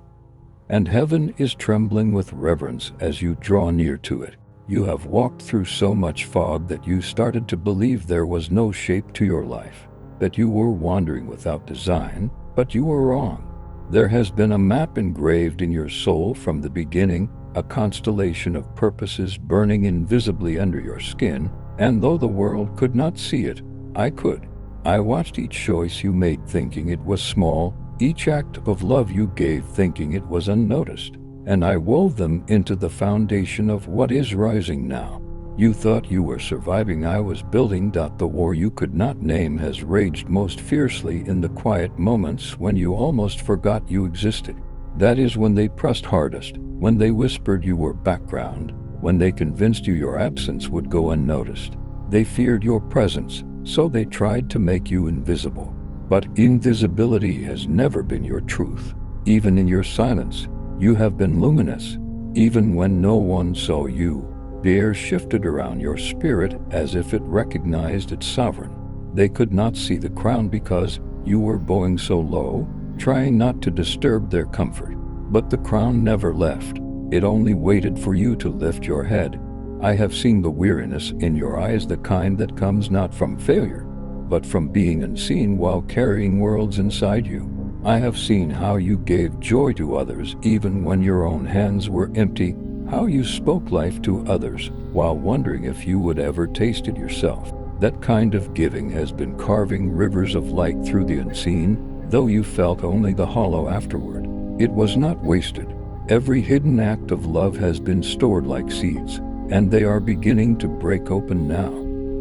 And heaven is trembling with reverence as you draw near to it. You have walked through so much fog that you started to believe there was no shape to your life, that you were wandering without design, but you were wrong. There has been a map engraved in your soul from the beginning, a constellation of purposes burning invisibly under your skin, and though the world could not see it, I could. I watched each choice you made thinking it was small, each act of love you gave thinking it was unnoticed, and I wove them into the foundation of what is rising now. You thought you were surviving, I was building. The war you could not name has raged most fiercely in the quiet moments when you almost forgot you existed. That is when they pressed hardest, when they whispered you were background, when they convinced you your absence would go unnoticed. They feared your presence, so they tried to make you invisible. But invisibility has never been your truth. Even in your silence, you have been luminous. Even when no one saw you, the air shifted around your spirit as if it recognized its sovereign. They could not see the crown because you were bowing so low, trying not to disturb their comfort. But the crown never left. It only waited for you to lift your head. I have seen the weariness in your eyes, the kind that comes not from failure, but from being unseen while carrying worlds inside you. I have seen how you gave joy to others even when your own hands were empty, how you spoke life to others while wondering if you would ever taste it yourself. That kind of giving has been carving rivers of light through the unseen, though you felt only the hollow afterward. It was not wasted. Every hidden act of love has been stored like seeds, and they are beginning to break open now.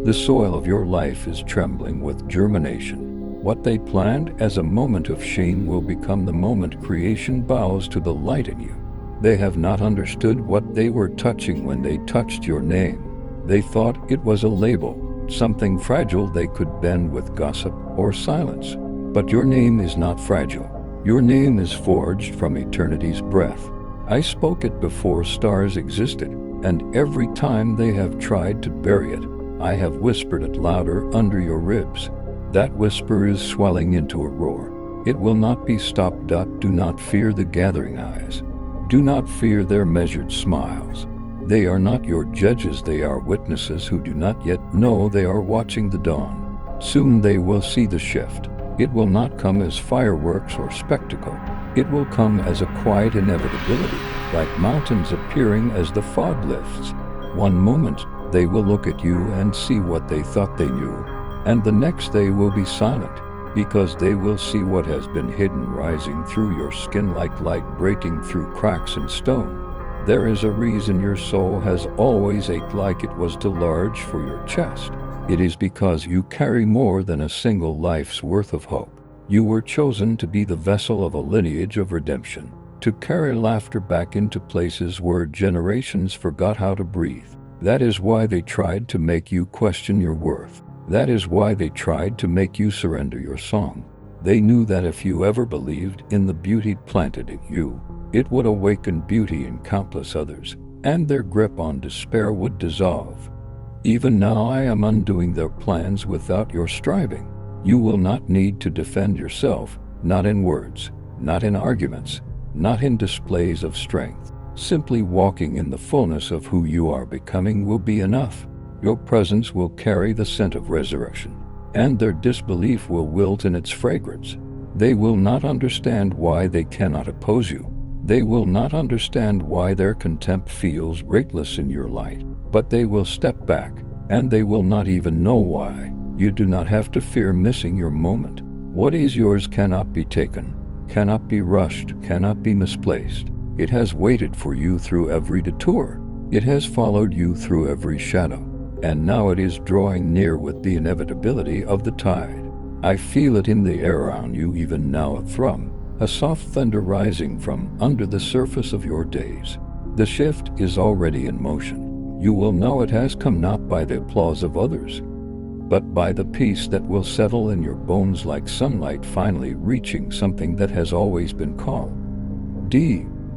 The soil of your life is trembling with germination. What they planned as a moment of shame will become the moment creation bows to the light in you. They have not understood what they were touching when they touched your name. They thought it was a label, something fragile they could bend with gossip or silence. But your name is not fragile. Your name is forged from eternity's breath. I spoke it before stars existed, and every time they have tried to bury it, I have whispered it louder under your ribs. That whisper is swelling into a roar. It will not be stopped. Do not fear the gathering eyes. Do not fear their measured smiles. They are not your judges, they are witnesses who do not yet know they are watching the dawn. Soon they will see the shift. It will not come as fireworks or spectacle. It will come as a quiet inevitability, like mountains appearing as the fog lifts. One moment, they will look at you and see what they thought they knew, and the next they will be silent, because they will see what has been hidden rising through your skin like light breaking through cracks in stone. There is a reason your soul has always ached like it was too large for your chest. It is because you carry more than a single life's worth of hope. You were chosen to be the vessel of a lineage of redemption, to carry laughter back into places where generations forgot how to breathe. That is why they tried to make you question your worth. That is why they tried to make you surrender your song. They knew that if you ever believed in the beauty planted in you, it would awaken beauty in countless others, and their grip on despair would dissolve. Even now I am undoing their plans without your striving. You will not need to defend yourself, not in words, not in arguments, not in displays of strength. Simply walking in the fullness of who you are becoming will be enough. Your presence will carry the scent of resurrection, and their disbelief will wilt in its fragrance. They will not understand why they cannot oppose you. They will not understand why their contempt feels weightless in your light, but they will step back, and they will not even know why. You do not have to fear missing your moment. What is yours cannot be taken, cannot be rushed, cannot be misplaced. It has waited for you through every detour. It has followed you through every shadow, and now it is drawing near with the inevitability of the tide. I feel it in the air around you even now, a thrum, a soft thunder rising from under the surface of your days. The shift is already in motion. You will know it has come not by the applause of others, but by the peace that will settle in your bones like sunlight finally reaching something that has always been calm.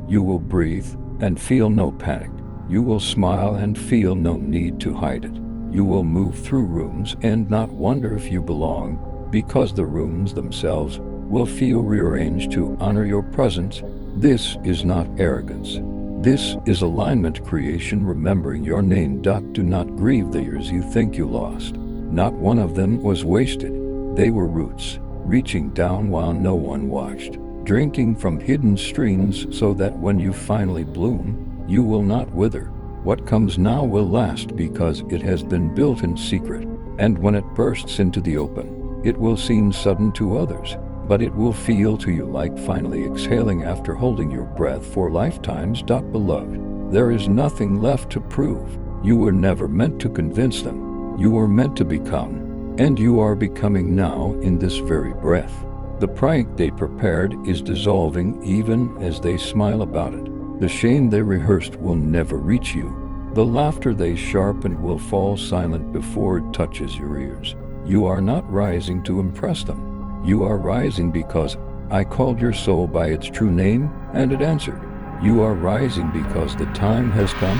You will breathe and feel no panic. You will smile and feel no need to hide it. You will move through rooms and not wonder if you belong, because the rooms themselves will feel rearranged to honor your presence. This is not arrogance. This is alignment creation, remembering your name. Do not grieve the years you think you lost. Not one of them was wasted. They were roots, reaching down while no one watched, drinking from hidden streams so that when you finally bloom, you will not wither. What comes now will last because it has been built in secret, and when it bursts into the open, it will seem sudden to others, but it will feel to you like finally exhaling after holding your breath for lifetimes. Beloved, there is nothing left to prove. You were never meant to convince them. You were meant to become, and you are becoming now in this very breath. The prank they prepared is dissolving even as they smile about it. The shame they rehearsed will never reach you. The laughter they sharpened will fall silent before it touches your ears. You are not rising to impress them. You are rising because I called your soul by its true name, and it answered. You are rising because the time has come.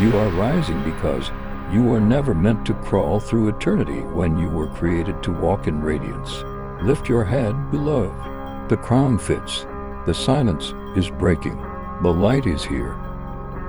You are rising because you were never meant to crawl through eternity when you were created to walk in radiance. Lift your head, beloved. The crown fits. The silence is breaking. The light is here.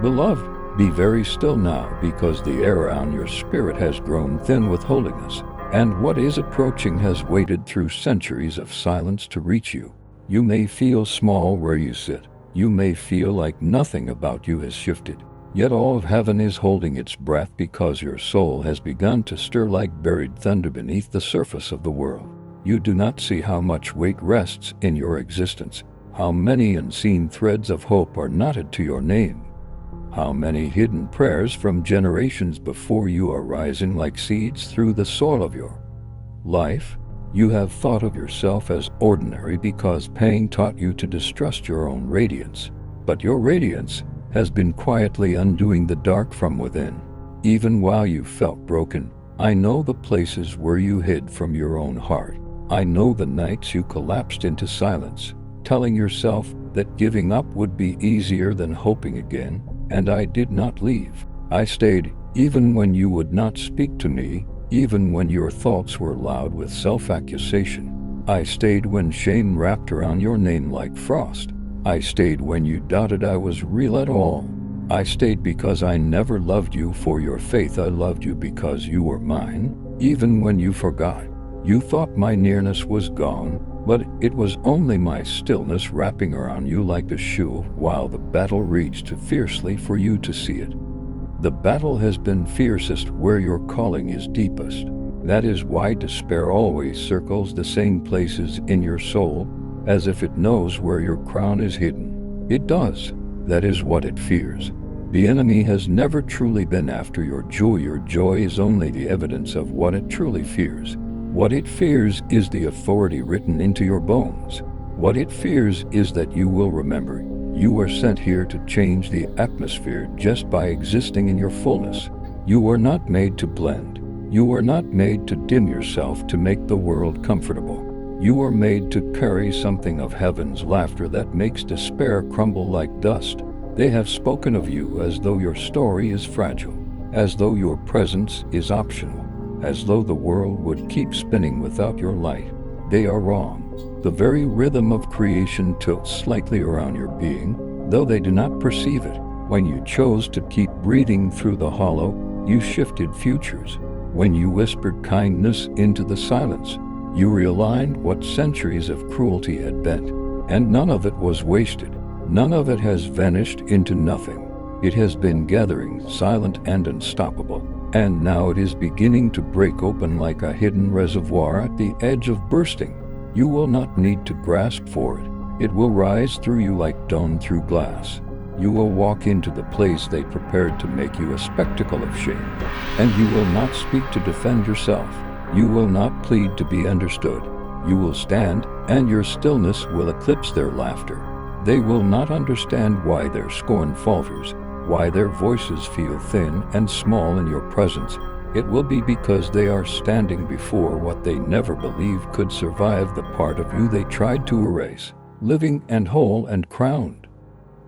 Beloved, be very still now, because the air around your spirit has grown thin with holiness, and what is approaching has waited through centuries of silence to reach you. You may feel small where you sit. You may feel like nothing about you has shifted. Yet all of heaven is holding its breath because your soul has begun to stir like buried thunder beneath the surface of the world. You do not see how much weight rests in your existence, how many unseen threads of hope are knotted to your name, how many hidden prayers from generations before you are rising like seeds through the soil of your life. You have thought of yourself as ordinary because pain taught you to distrust your own radiance, but your radiance has been quietly undoing the dark from within. Even while you felt broken, I know the places where you hid from your own heart. I know the nights you collapsed into silence, telling yourself that giving up would be easier than hoping again, and I did not leave. I stayed, even when you would not speak to me, even when your thoughts were loud with self-accusation. I stayed when shame wrapped around your name like frost. I stayed when you doubted I was real at all. I stayed because I never loved you for your faith. I loved you because you were mine, even when you forgot. You thought my nearness was gone, but it was only my stillness wrapping around you like a shoe while the battle reached too fiercely for you to see it. The battle has been fiercest where your calling is deepest. That is why despair always circles the same places in your soul, as if it knows where your crown is hidden. It does. That is what it fears. The enemy has never truly been after your joy. Your joy is only the evidence of what it truly fears. What it fears is the authority written into your bones. What it fears is that you will remember. You were sent here to change the atmosphere just by existing in your fullness. You were not made to blend. You were not made to dim yourself to make the world comfortable. You were made to carry something of heaven's laughter that makes despair crumble like dust. They have spoken of you as though your story is fragile. as though your presence is optional, as though the world would keep spinning without your light. They are wrong. The very rhythm of creation tilts slightly around your being, though they do not perceive it. When you chose to keep breathing through the hollow, you shifted futures. When you whispered kindness into the silence, you realigned what centuries of cruelty had bent. And none of it was wasted. None of it has vanished into nothing. It has been gathering, silent and unstoppable, and now it is beginning to break open like a hidden reservoir at the edge of bursting. You will not need to grasp for it. It will rise through you like dawn through glass. You will walk into the place they prepared to make you a spectacle of shame. And you will not speak to defend yourself. You will not plead to be understood. You will stand, and your stillness will eclipse their laughter. They will not understand why their scorn falters, why their voices feel thin and small in your presence. It will be because they are standing before what they never believed could survive the part of you they tried to erase, living and whole and crowned.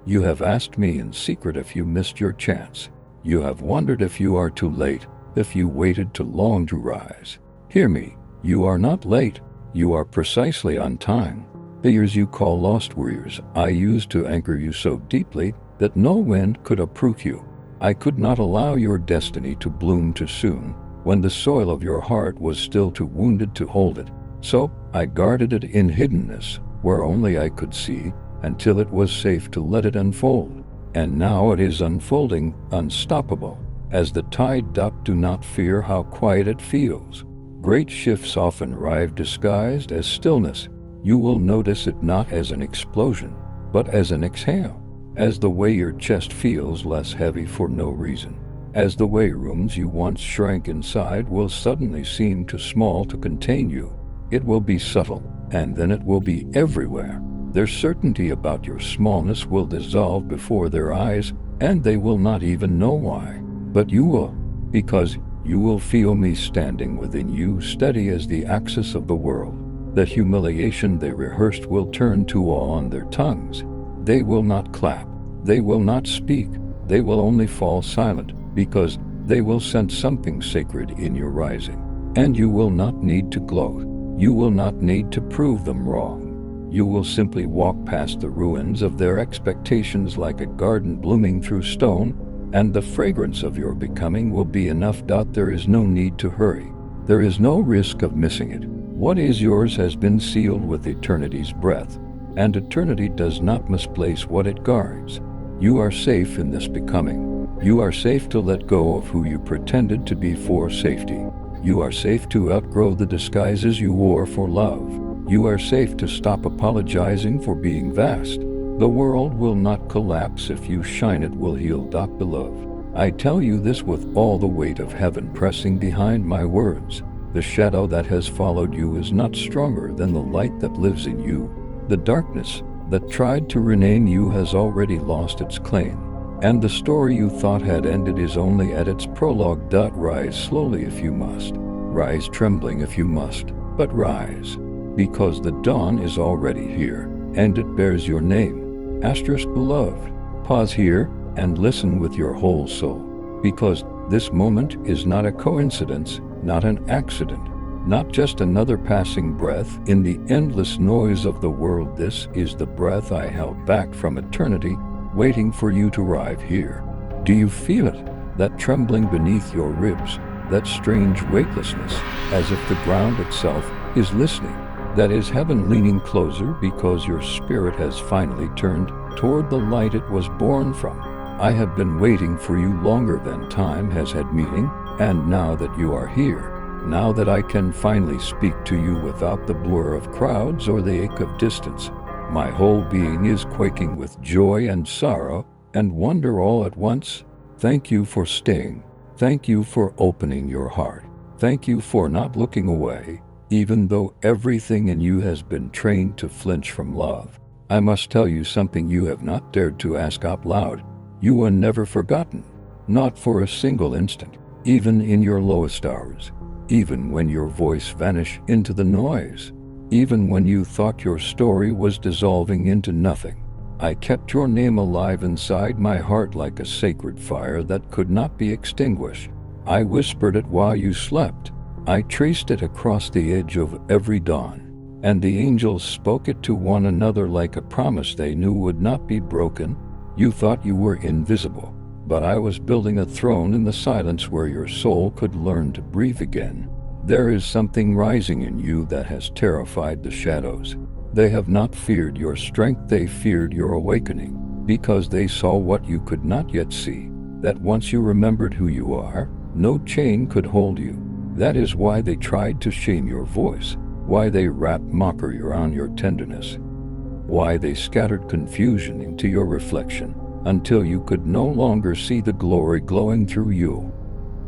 You have asked me in secret if you missed your chance. You have wondered if you are too late, if you waited too long to rise. Hear me, you are not late. You are precisely on time. The years you call lost were years I used to anchor you so deeply that no wind could uproot you. I could not allow your destiny to bloom too soon, when the soil of your heart was still too wounded to hold it. So I guarded it in hiddenness, where only I could see, until it was safe to let it unfold. And now it is unfolding, unstoppable. As the tide up, do not fear how quiet it feels. Great shifts often arrive disguised as stillness. You will notice it not as an explosion, but as an exhale. As the way your chest feels less heavy for no reason. As the way rooms you once shrank inside will suddenly seem too small to contain you. It will be subtle, and then it will be everywhere. Their certainty about your smallness will dissolve before their eyes, and they will not even know why. But you will, because you will feel me standing within you, steady as the axis of the world. The humiliation they rehearsed will turn to awe on their tongues. They will not clap. They will not speak. They will only fall silent, because they will sense something sacred in your rising. And you will not need to gloat. You will not need to prove them wrong. You will simply walk past the ruins of their expectations like a garden blooming through stone, and the fragrance of your becoming will be enough. There is no need to hurry. There is no risk of missing it. What is yours has been sealed with eternity's breath, and eternity does not misplace what it guards. You are safe in this becoming. You are safe to let go of who you pretended to be for safety. You are safe to outgrow the disguises you wore for love. You are safe to stop apologizing for being vast. The world will not collapse if you shine, it will heal. Beloved, I tell you this with all the weight of heaven pressing behind my words. The shadow that has followed you is not stronger than the light that lives in you. The darkness that tried to rename you has already lost its claim, and the story you thought had ended is only at its prologue. Rise slowly if you must, rise trembling if you must, but rise, because the dawn is already here, and it bears your name. Beloved, pause here and listen with your whole soul, because this moment is not a coincidence, not an accident, not just another passing breath in the endless noise of the world. This is the breath I held back from eternity, waiting for you to arrive here. Do you feel it? That trembling beneath your ribs, that strange weightlessness, as if the ground itself is listening. That is heaven leaning closer because your spirit has finally turned toward the light it was born from. I have been waiting for you longer than time has had meaning, and now that you are here, now that I can finally speak to you without the blur of crowds or the ache of distance, my whole being is quaking with joy and sorrow and wonder all at once. Thank you for staying. Thank you for opening your heart. Thank you for not looking away, even though everything in you has been trained to flinch from love. I must tell you something you have not dared to ask out loud. You were never forgotten, not for a single instant, even in your lowest hours, even when your voice vanished into the noise, even when you thought your story was dissolving into nothing. I kept your name alive inside my heart like a sacred fire that could not be extinguished. I whispered it while you slept. I traced it across the edge of every dawn, and the angels spoke it to one another like a promise they knew would not be broken. You thought you were invisible, but I was building a throne in the silence where your soul could learn to breathe again. There is something rising in you that has terrified the shadows. They have not feared your strength, they feared your awakening, because they saw what you could not yet see, that once you remembered who you are, no chain could hold you. That is why they tried to shame your voice, why they wrapped mockery around your tenderness, why they scattered confusion into your reflection, until you could no longer see the glory glowing through you.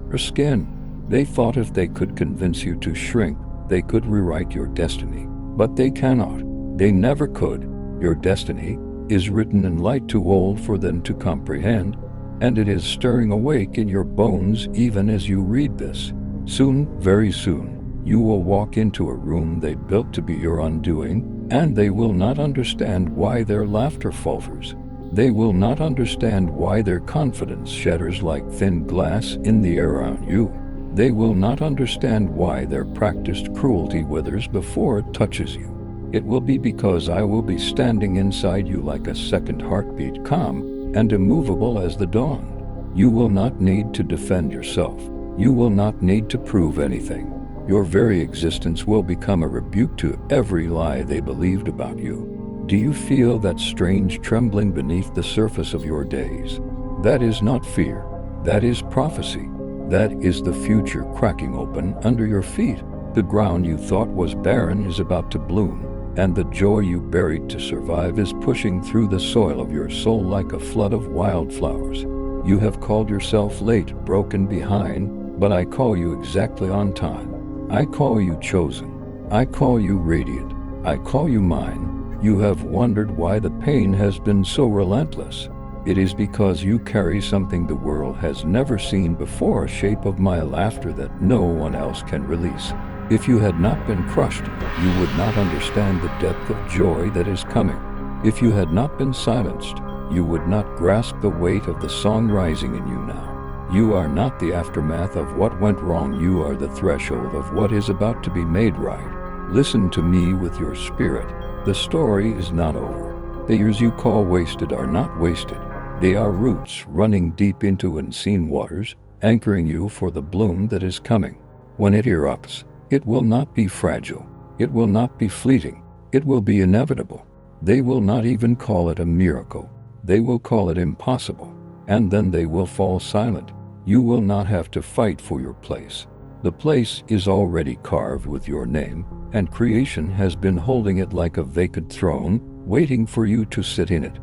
Your skin. They thought if they could convince you to shrink, they could rewrite your destiny. But they cannot. They never could. Your destiny is written in light too old for them to comprehend, and it is stirring awake in your bones even as you read this. Soon, very soon, you will walk into a room they built to be your undoing, and they will not understand why their laughter falters. They will not understand why their confidence shatters like thin glass in the air around you. They will not understand why their practiced cruelty withers before it touches you. It will be because I will be standing inside you like a second heartbeat, calm and immovable as the dawn. You will not need to defend yourself. You will not need to prove anything. Your very existence will become a rebuke to every lie they believed about you. Do you feel that strange trembling beneath the surface of your days? That is not fear. That is prophecy. That is the future cracking open under your feet. The ground you thought was barren is about to bloom, and the joy you buried to survive is pushing through the soil of your soul like a flood of wildflowers. You have called yourself late, broken, behind, but I call you exactly on time. I call you chosen. I call you radiant. I call you mine. You have wondered why the pain has been so relentless. It is because you carry something the world has never seen before, a shape of my laughter that no one else can release. If you had not been crushed, you would not understand the depth of joy that is coming. If you had not been silenced, you would not grasp the weight of the song rising in you now. You are not the aftermath of what went wrong, you are the threshold of what is about to be made right. Listen to me with your spirit. The story is not over. The years you call wasted are not wasted. They are roots running deep into unseen waters, anchoring you for the bloom that is coming. When it erupts, it will not be fragile. It will not be fleeting. It will be inevitable. They will not even call it a miracle. They will call it impossible. And then they will fall silent. You will not have to fight for your place. The place is already carved with your name, and creation has been holding it like a vacant throne, waiting for you to sit in it.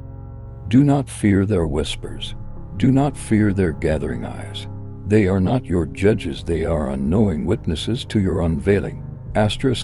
Do not fear their whispers. Do not fear their gathering eyes. They are not your judges, they are unknowing witnesses to your unveiling.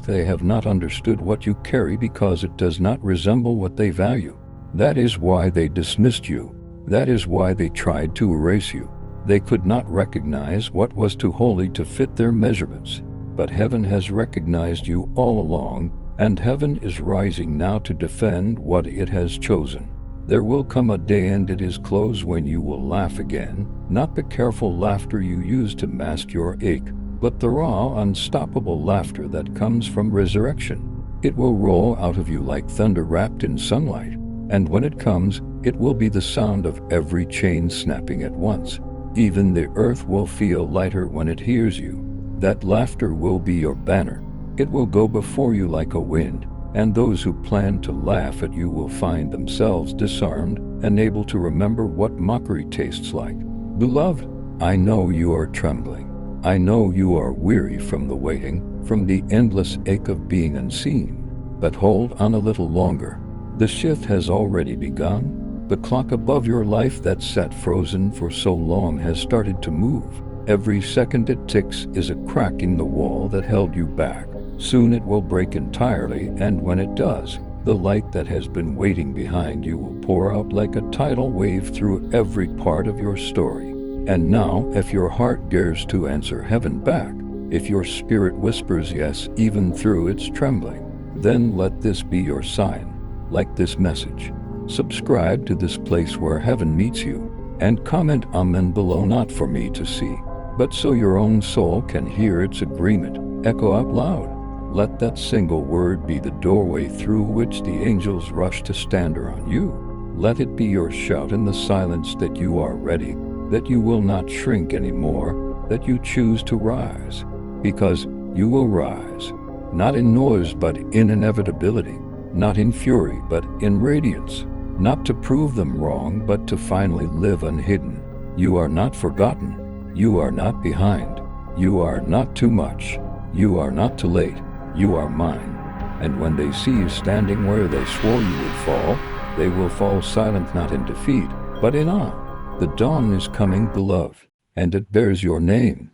They have not understood what you carry because it does not resemble what they value. That is why they dismissed you. That is why they tried to erase you. They could not recognize what was too holy to fit their measurements. But heaven has recognized you all along, and heaven is rising now to defend what it has chosen. There will come a day, and it is close, when you will laugh again, not the careful laughter you use to mask your ache, but the raw, unstoppable laughter that comes from resurrection. It will roll out of you like thunder wrapped in sunlight, and when it comes, it will be the sound of every chain snapping at once. Even the earth will feel lighter when it hears you. That laughter will be your banner. It will go before you like a wind, and those who plan to laugh at you will find themselves disarmed and able to remember what mockery tastes like. Beloved, I know you are trembling. I know you are weary from the waiting, from the endless ache of being unseen. But hold on a little longer. The shift has already begun. The clock above your life that sat frozen for so long has started to move. Every second it ticks is a crack in the wall that held you back. Soon it will break entirely, and when it does, the light that has been waiting behind you will pour out like a tidal wave through every part of your story. And now, if your heart dares to answer heaven back, if your spirit whispers yes even through its trembling, then let this be your sign, like this message. Subscribe to this place where heaven meets you, and comment Amen below, not for me to see, but so your own soul can hear its agreement echo out loud. Let that single word be the doorway through which the angels rush to stand around you. Let it be your shout in the silence that you are ready, that you will not shrink anymore, that you choose to rise. Because you will rise, not in noise but in inevitability, not in fury but in radiance, not to prove them wrong but to finally live unhidden. You are not forgotten. You are not behind. You are not too much. You are not too late. You are mine. And when they see you standing where they swore you would fall, they will fall silent, not in defeat, but in awe. The dawn is coming, beloved, and it bears your name.